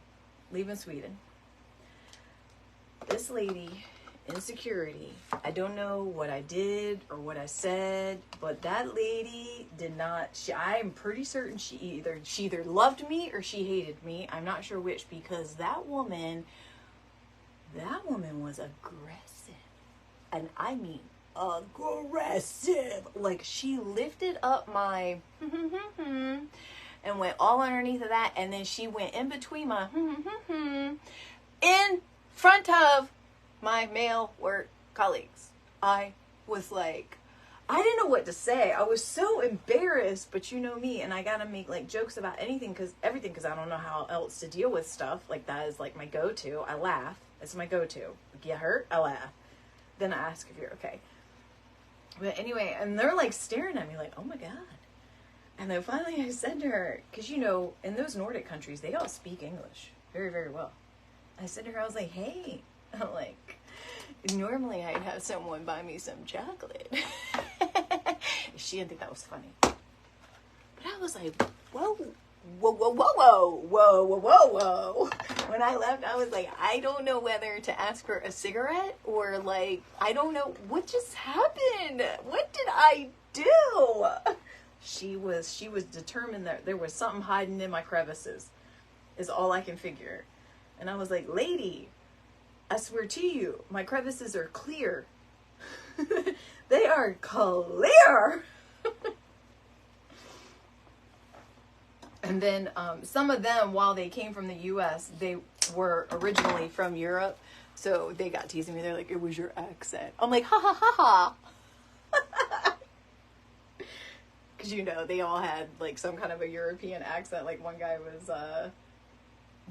leaving Sweden. This lady... insecurity. I don't know what I did or what I said, but that lady did not. I'm pretty certain she either loved me or she hated me. I'm not sure which, because that woman was aggressive, and I mean aggressive. Like, she lifted up my and went all underneath of that, and then she went in between my in front of my male work colleagues. I was like, I didn't know what to say. I was so embarrassed, but you know me, and I gotta make like jokes about everything because I don't know how else to deal with stuff. Like, that is like my go-to. I laugh. It's my go-to. Get hurt, I laugh. Then I ask if you're okay. But anyway, and they're like staring at me like, oh my God. And then finally I said to her, because in those Nordic countries, they all speak English very, very well. I said to her, I was like, hey, I'm like, normally I'd have someone buy me some chocolate. She didn't think that was funny. But I was like, whoa. When I left, I was like, I don't know whether to ask for a cigarette or like, I don't know what just happened. What did I do? She was determined that there was something hiding in my crevices, is all I can figure. And I was like, lady, I swear to you, my crevices are clear. They are clear. And then some of them, while they came from the U.S., they were originally from Europe. So they got teasing me. They're like, it was your accent. I'm like, ha ha ha ha. Because, they all had like some kind of a European accent. Like, one guy was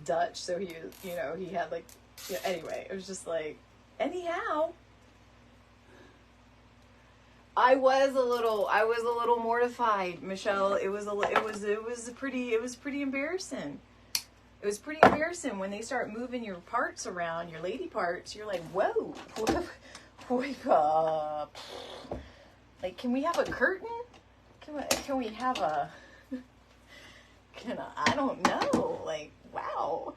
Dutch. So he had like Yeah, anyway, it was just like, anyhow. I was a little mortified, Michelle. It was pretty embarrassing. It was pretty embarrassing when they start moving your parts around, your lady parts. You're like, whoa, wake up. Like, can we have a curtain? Can we have a, I don't know. Like, wow.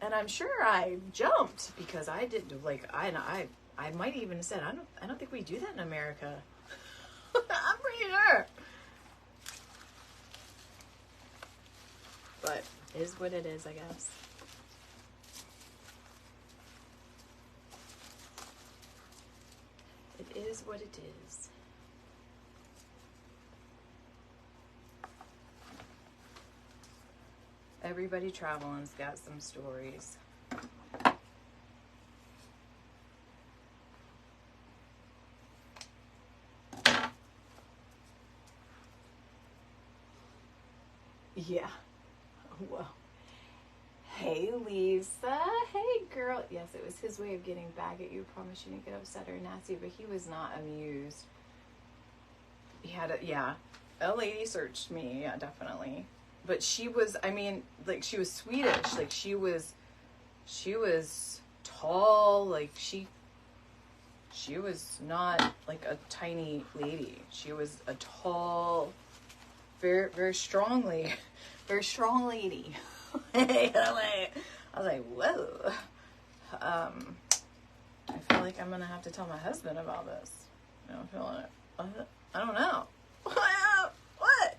And I'm sure I jumped because I didn't, like, I might even have said, I don't think we do that in America. I'm pretty sure. But it is what it is, I guess. It is what it is. Everybody traveling's got some stories. Yeah. Well. Hey, Lisa. Hey, girl. Yes, it was his way of getting back at you. Promise you didn't get upset or nasty, but he was not amused. He had a, yeah. A lady searched me, yeah, definitely. But she was, I mean, like, she was Swedish. Like, she was tall. Like, she was not, like, a tiny lady. She was a tall, very, very strong lady. Very strong lady. I was like, whoa. I feel like I'm going to have to tell my husband about this. You know, I'm feeling it. I don't know. What?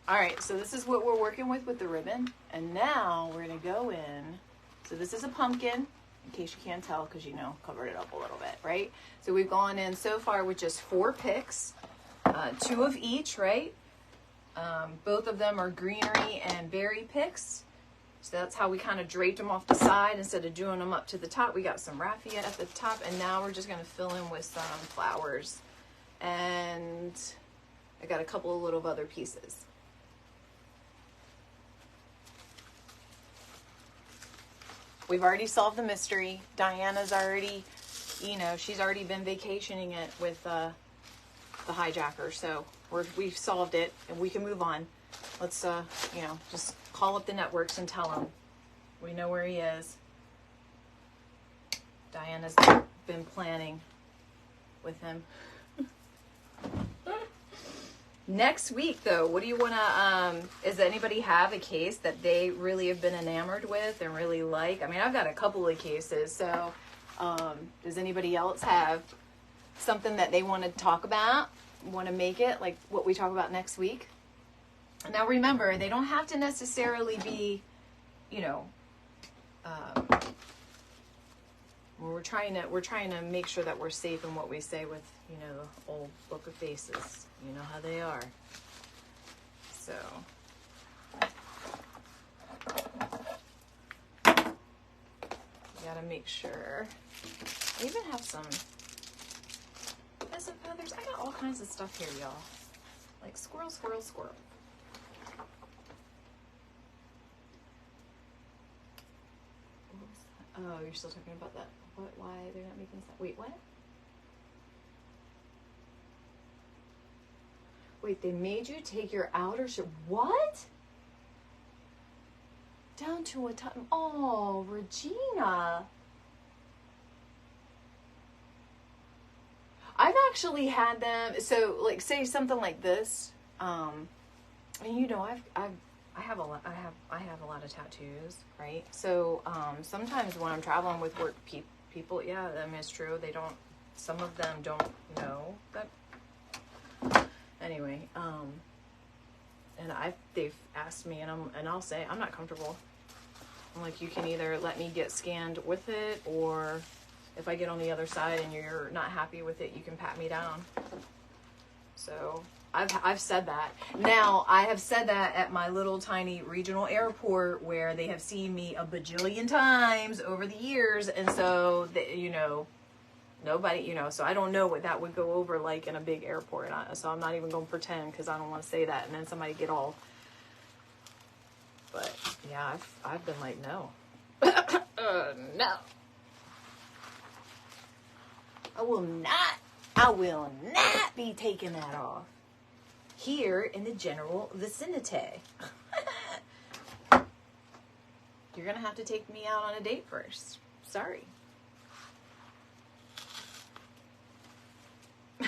All right, so this is what we're working with the ribbon. And now we're going to go in. So this is a pumpkin, in case you can't tell, because, you know, covered it up a little bit, right? So we've gone in so far with just 4 picks, 2 of each, right? Both of them are greenery and berry picks. So that's how we kind of draped them off the side instead of doing them up to the top. We got some raffia at the top, and now we're just going to fill in with some flowers. And I got a couple of little other pieces. We've already solved the mystery. Diana's already, you know, she's already been vacationing it with the hijacker. So we've solved it, and we can move on. Let's, you know, just call up the networks and tell them we know where he is. Diana's been planning with him. Next week, though, what do you want to, does anybody have a case that they really have been enamored with and really like? I mean, I've got a couple of cases, so does anybody else have something that they want to talk about, want to make it, like what we talk about next week? Now, remember, they don't have to necessarily be, you know, we're trying to make sure that we're safe in what we say with, you know, the old book of faces. You know how they are. So, you gotta make sure. I even have some pheasant feathers. I got all kinds of stuff here, y'all. Like squirrel, squirrel, squirrel. Oh, you're still talking about that. What? Why they're not making sense? Wait, what? Wait, they made you take your outer shirt. What? Down to a ton. Oh, Regina. I've actually had them. So, like, say something like this. And you know, I have a lot of tattoos, right? So sometimes when I'm traveling with work people, yeah, I mean, it's true. They don't. Some of them don't know that. Anyway, and they've asked me, and I'll say I'm not comfortable. I'm like, you can either let me get scanned with it, or if I get on the other side and you're not happy with it, you can pat me down. So I've said that. Now, I have said that at my little tiny regional airport where they have seen me a bajillion times over the years, and so you know, nobody, you know, so I don't know what that would go over like in a big airport. So I'm not even going to pretend, because I don't want to say that and then somebody get all Yeah, I've been like, no. No. I will not be taking that off here in the general vicinity. You're gonna have to take me out on a date first. Sorry. I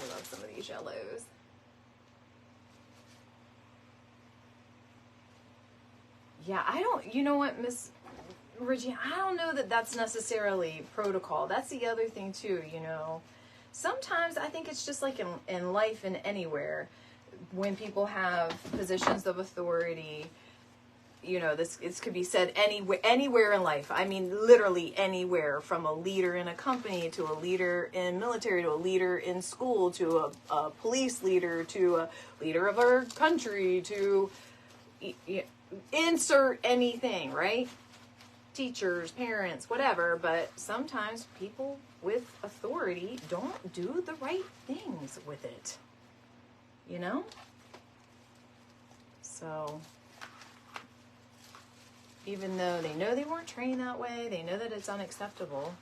love some of these yellows. Yeah, you know what, Miss Regina, I don't know that that's necessarily protocol. That's the other thing too, you know. Sometimes I think it's just like in life and anywhere, when people have positions of authority, you know, this could be said anywhere in life. I mean, literally anywhere, from a leader in a company to a leader in military to a leader in school to a police leader to a leader of our country to insert anything, right? Teachers, parents, whatever. But sometimes people with authority don't do the right things with it, you know? So even though they know they weren't trained that way, they know that it's unacceptable,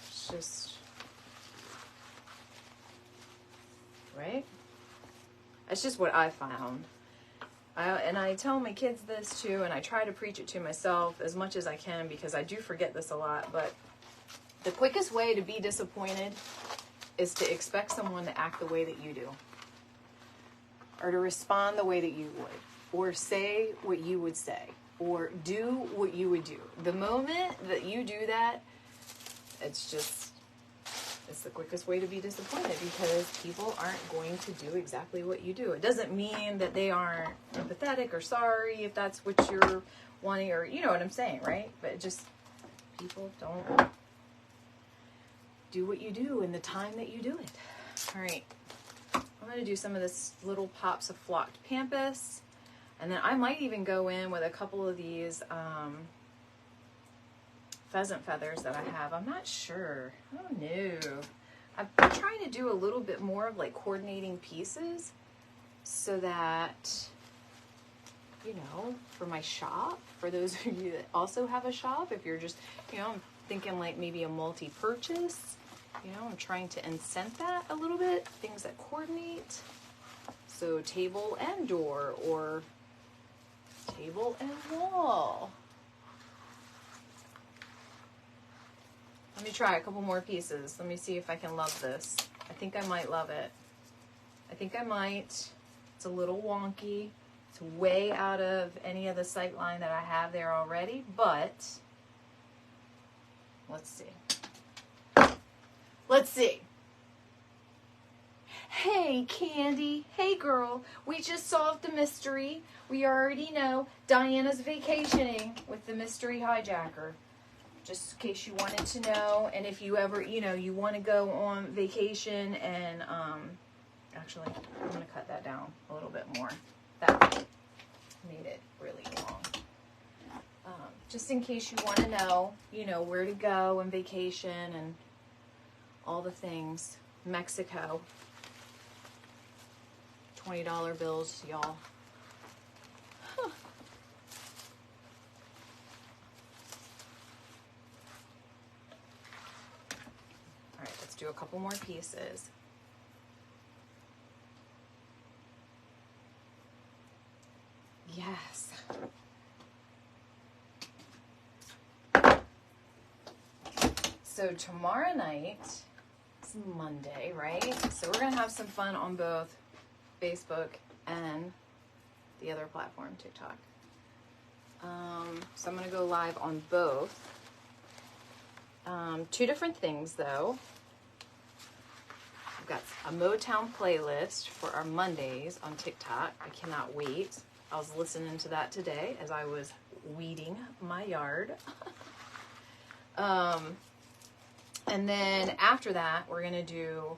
it's just, right? That's just what I found. And I tell my kids this too, and I try to preach it to myself as much as I can, because I do forget this a lot, but the quickest way to be disappointed is to expect someone to act the way that you do, or to respond the way that you would, or say what you would say, or do what you would do. The moment that you do that, it's the quickest way to be disappointed, because people aren't going to do exactly what you do. It doesn't mean that they aren't empathetic or sorry if that's what you're wanting, or you know what I'm saying, right? But just, people don't do what you do in the time that you do it. All right. I'm going to do some of this little pops of flocked pampas. And then I might even go in with a couple of these pheasant feathers that I have. I'm not sure. I don't know. I've been trying to do a little bit more of like coordinating pieces so that, you know, for my shop, for those of you that also have a shop, if you're just, you know, I'm thinking like maybe a multi-purchase, you know, I'm trying to incent that a little bit, things that coordinate. So table and door, or table and wall. Let me try a couple more pieces. Let me see if I can love this. I think I might love it. I think I might. It's a little wonky. It's way out of any of the sight line that I have there already, but let's see. Let's see. Hey, Candy. Hey, girl. We just solved the mystery. We already know Diana's vacationing with the mystery hijacker. Just in case you wanted to know. And if you ever, you know, you want to go on vacation and, actually, I'm going to cut that down a little bit more. That made it really long. Just in case you want to know, you know, where to go on vacation and all the things. Mexico. $20 bills, y'all. Huh. All right, let's do a couple more pieces. Yes. So tomorrow night, it's Monday, right? So we're going to have some fun on both Facebook and the other platform, TikTok. So I'm going to go live on both. Two different things, though. I've got a Motown playlist for our Mondays on TikTok. I cannot wait. I was listening to that today as I was weeding my yard. And then after that, we're going to do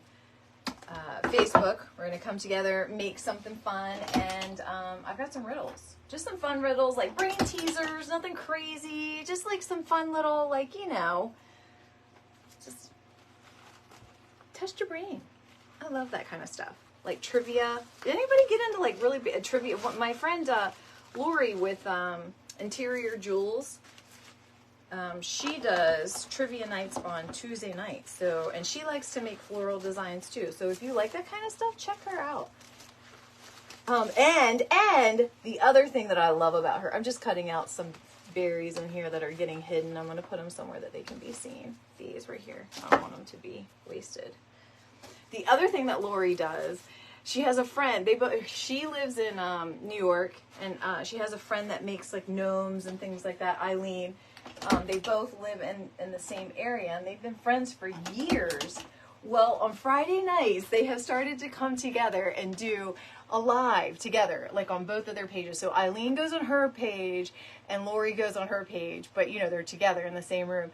Facebook. We're going to come together, make something fun, and I've got some riddles. Just some fun riddles, like brain teasers, nothing crazy, just like some fun little, like, you know, just test your brain. I love that kind of stuff. like trivia. Did anybody get into like really big trivia? My friend Lori with Interior Jewels, she does trivia nights on Tuesday nights. So, and she likes to make floral designs too. So if you like that kind of stuff, check her out. And the other thing that I love about her, I'm just cutting out some berries in here that are getting hidden. I'm going to put them somewhere that they can be seen. These right here. I don't want them to be wasted. The other thing that Lori does, she has a friend. She lives in New York, and she has a friend that makes like gnomes and things like that, Eileen. They both live in the same area, and they've been friends for years. Well, on Friday nights, they have started to come together and do a live together, like on both of their pages. So Eileen goes on her page, and Lori goes on her page, but you know, they're together in the same room.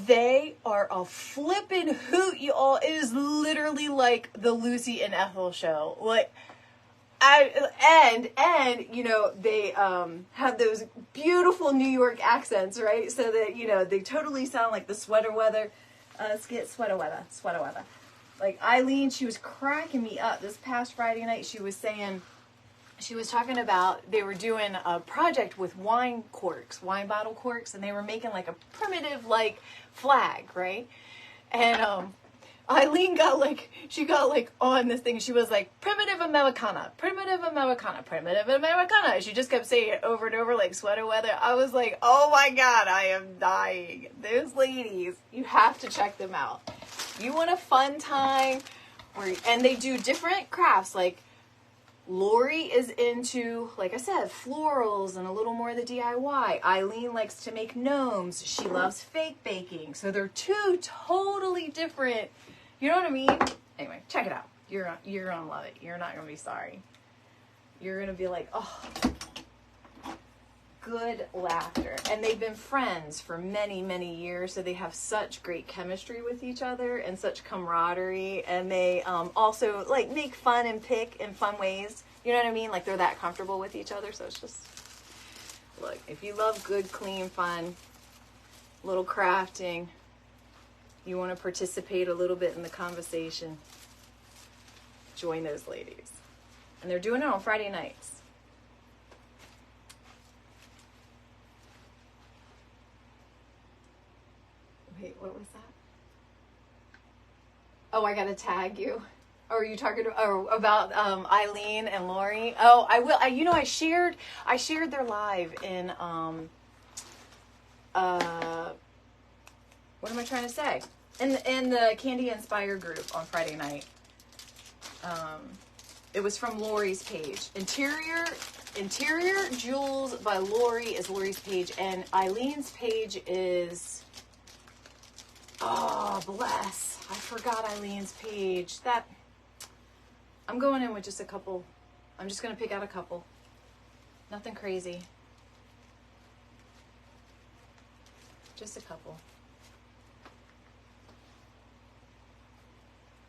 They are a flippin' hoot, y'all. It is literally like the Lucy and Ethel show. Like, and you know, they have those beautiful New York accents, right? So that, you know, they totally sound like the sweater weather. Let's get sweater weather. Like Eileen, she was cracking me up this past Friday night. She was talking about they were doing a project with wine bottle corks, and they were making like a primitive like flag, right? And Eileen got like on this thing. She was like, primitive Americana. She just kept saying it over and over like sweater weather. I was like, oh my God, I am dying. Those ladies, you have to check them out. You want a fun time, and they do different crafts. Like Lori is into, like I said, florals and a little more of the DIY. Eileen likes to make gnomes. She loves fake baking. So they're two totally different, you know what I mean? Anyway, check it out. You're gonna love it. You're not gonna be sorry. You're gonna be like, oh, good laughter. And they've been friends for many, many years, so they have such great chemistry with each other and such camaraderie. And they also like make fun and pick in fun ways. You know what I mean? Like they're that comfortable with each other. So it's just, look, if you love good, clean, fun, little crafting, you want to participate a little bit in the conversation, join those ladies. And they're doing it on Friday nights. Wait, what was that? Oh, I gotta tag you. Or are you talking about Eileen and Lori? Oh, I will. You know, I shared their live in what am I trying to say? In the Candy Inspire group on Friday night. It was from Lori's page. Interior Jewels by Lori is Lori's page, and Eileen's page is, oh, bless. I forgot Eileen's page. I'm going in with just a couple. I'm just going to pick out a couple. Nothing crazy. Just a couple.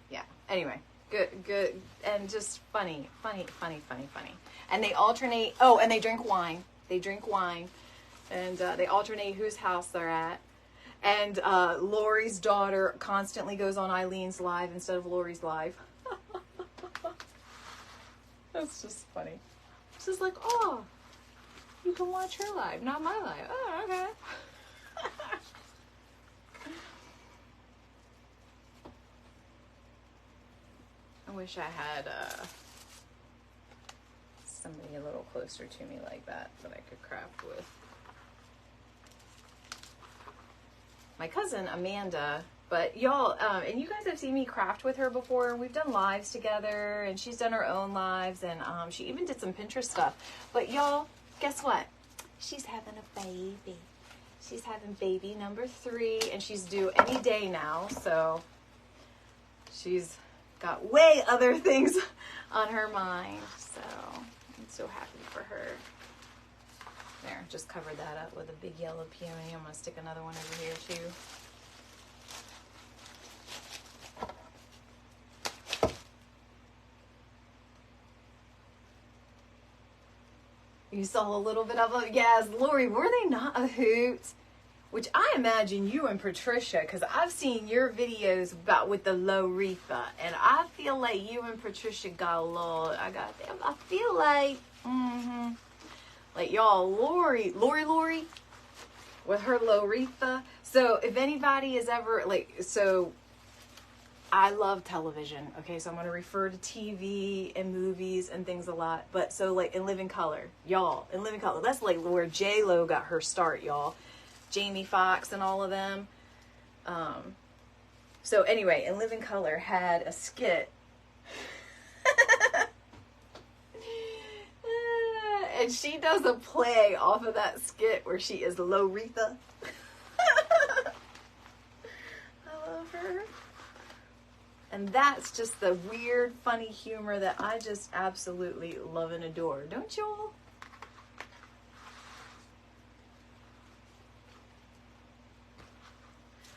Yeah. Anyway, good. And just funny. And they alternate. Oh, and they drink wine. And they alternate whose house they're at. And Lori's daughter constantly goes on Eileen's live instead of Lori's live. That's just funny. It's just like, oh, you can watch her live, not my live. Oh, okay. I wish I had somebody a little closer to me like that I could craft with. My cousin Amanda, but y'all, and you guys have seen me craft with her before. We've done lives together, and she's done her own lives, and she even did some Pinterest stuff. But y'all, guess what? She's having a baby. She's having baby number 3, and she's due any day now. So she's got way other things on her mind. So I'm so happy for her. There, just covered that up with a big yellow peony. I'm going to stick another one over here too. You saw a little bit of them? Yes, Lori, were they not a hoot? which I imagine you and Patricia, because I've seen your videos about with the Loretha, and I feel like you and Patricia got a little, I feel like, like y'all, Lori, with her Loretha. So if anybody is ever, like, so I love television, okay, so I'm going to refer to TV and movies and things a lot, but so like In Living Color, y'all, In Living Color, that's like where J-Lo got her start, y'all. Jamie Foxx and all of them. So anyway, In Living Color had a skit. And she does a play off of that skit where she is Loretha. I love her. And that's just the weird, funny humor that I just absolutely love and adore. Don't y'all?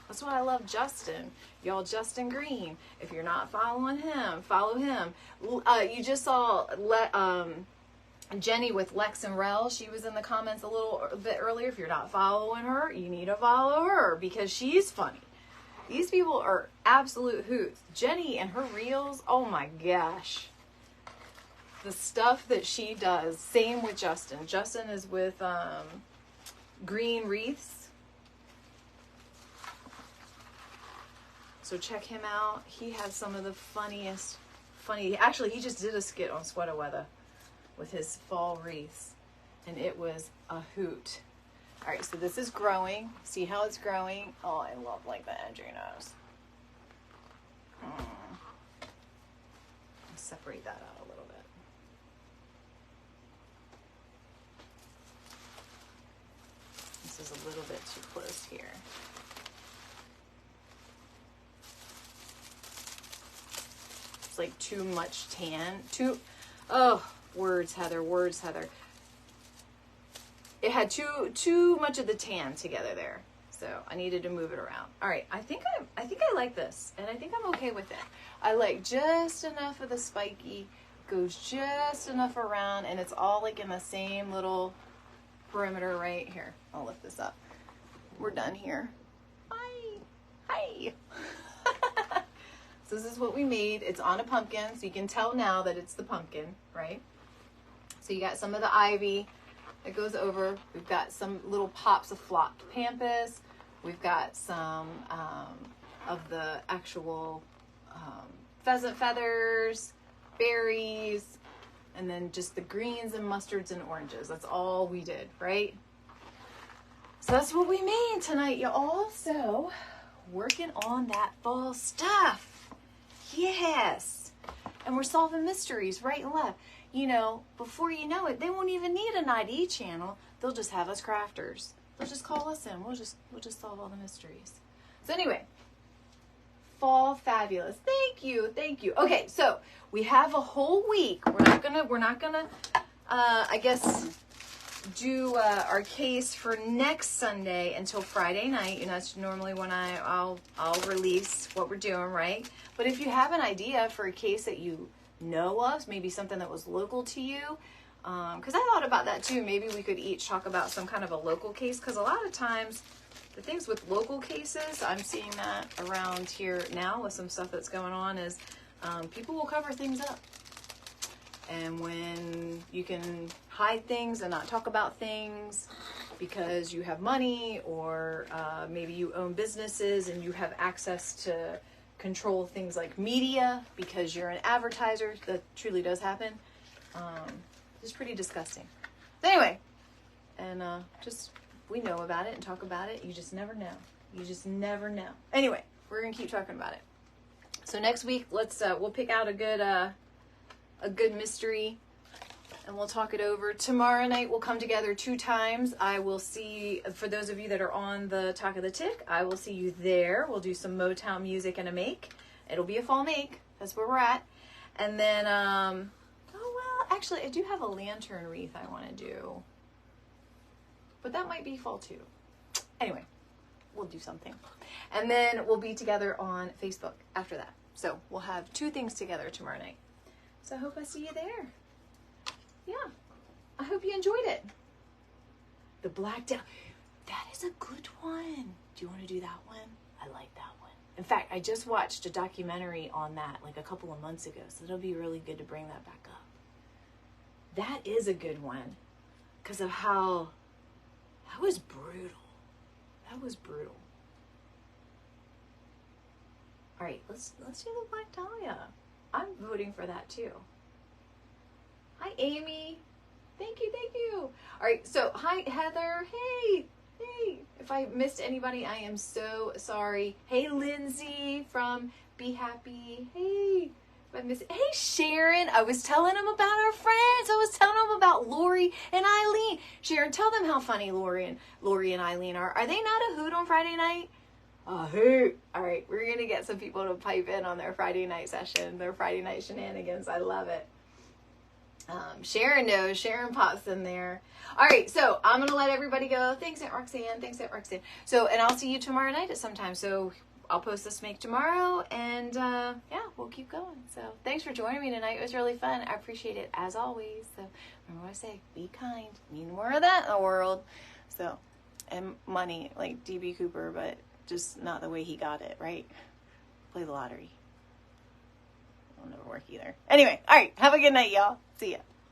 That's why I love Justin. Y'all, Justin Green. If you're not following him, follow him. You just saw Jenny with Lex and Rel. She was in the comments a little bit earlier. If you're not following her, you need to follow her because she's funny. These people are absolute hoots. Jenny and her reels, oh my gosh. The stuff that she does. Same with Justin. Justin is with Green Wreaths. So check him out. He has some of the funniest, actually he just did a skit on Sweater Weather with his fall wreaths. And it was a hoot. All right, so this is growing. See how it's growing? Oh, I love like the edginess. Separate that out a little bit. This is a little bit too close here. Like too much tan, words Heather. It had too much of the tan together there, so I needed to move it around. All right, I think I like this, and I think I'm okay with it. I like just enough of the spiky, goes just enough around, and it's all like in the same little perimeter right here. I'll lift this up. We're done here. Hi. So this is what we made. It's on a pumpkin, so you can tell now that it's the pumpkin, right? So you got some of the ivy that goes over. We've got some little pops of flocked pampas. We've got some of the actual pheasant feathers, berries, and then just the greens and mustards and oranges. That's all we did, right? So that's what we made tonight, y'all. So working on that fall stuff. Yes. And we're solving mysteries right and left. You know, before you know it, they won't even need an ID channel. They'll just have us crafters. They'll just call us in. We'll just solve all the mysteries. So anyway, fall fabulous. Thank you. Okay, so we have a whole week. We're not gonna I guess do our case for next Sunday until Friday night. You know, that's normally when I'll release what we're doing, right? But if you have an idea for a case that you know of, maybe something that was local to you, because I thought about that too. Maybe we could each talk about some kind of a local case, because a lot of times the things with local cases, I'm seeing that around here now with some stuff that's going on, is people will cover things up. And when you can hide things and not talk about things because you have money, or maybe you own businesses and you have access to control things like media because you're an advertiser, that truly does happen. It's pretty disgusting. But anyway, and just we know about it and talk about it. You just never know. You just never know. Anyway, we're gonna keep talking about it. So next week, let's we'll pick out a good mystery, and we'll talk it over. Tomorrow night we'll come together 2 times. I will see, for those of you that are on the Talk of the Tick, I will see you there. We'll do some Motown music and a make. It'll be a fall make. That's where we're at. And then, oh well, actually I do have a lantern wreath I want to do, but that might be fall too. Anyway, we'll do something. And then we'll be together on Facebook after that. So we'll have 2 things together tomorrow night. So I hope I see you there. Yeah. I hope you enjoyed it. The black down. That is a good one. Do you want to do that one? I like that one. In fact, I just watched a documentary on that like a couple of months ago, so it'll be really good to bring that back up. That is a good one because of how that was brutal. That was brutal. All right, let's do the Black Dahlia. I'm voting for that too. Hi, Amy. Thank you, thank you. All right, so hi, Heather. Hey. If I missed anybody, I am so sorry. Hey, Lindsay from Be Happy. Hey. If I missed, hey, Sharon. I was telling them about our friends. I was telling them about Lori and Eileen. Sharon, tell them how funny Lori and Eileen are. Are they not a hoot on Friday night? A hoot. All right, we're going to get some people to pipe in on their Friday night session, their Friday night shenanigans. I love it. Sharon knows. Sharon pops in there. All right, so I'm going to let everybody go. Thanks, Aunt Roxanne. So, and I'll see you tomorrow night at some time. So I'll post this make tomorrow, and yeah, we'll keep going. So thanks for joining me tonight. It was really fun. I appreciate it as always. So remember what I say, be kind. Need more of that in the world. So, and money, like D.B. Cooper, but just not the way he got it, right? Play the lottery. It'll never work either. Anyway, all right, have a good night, y'all. See ya.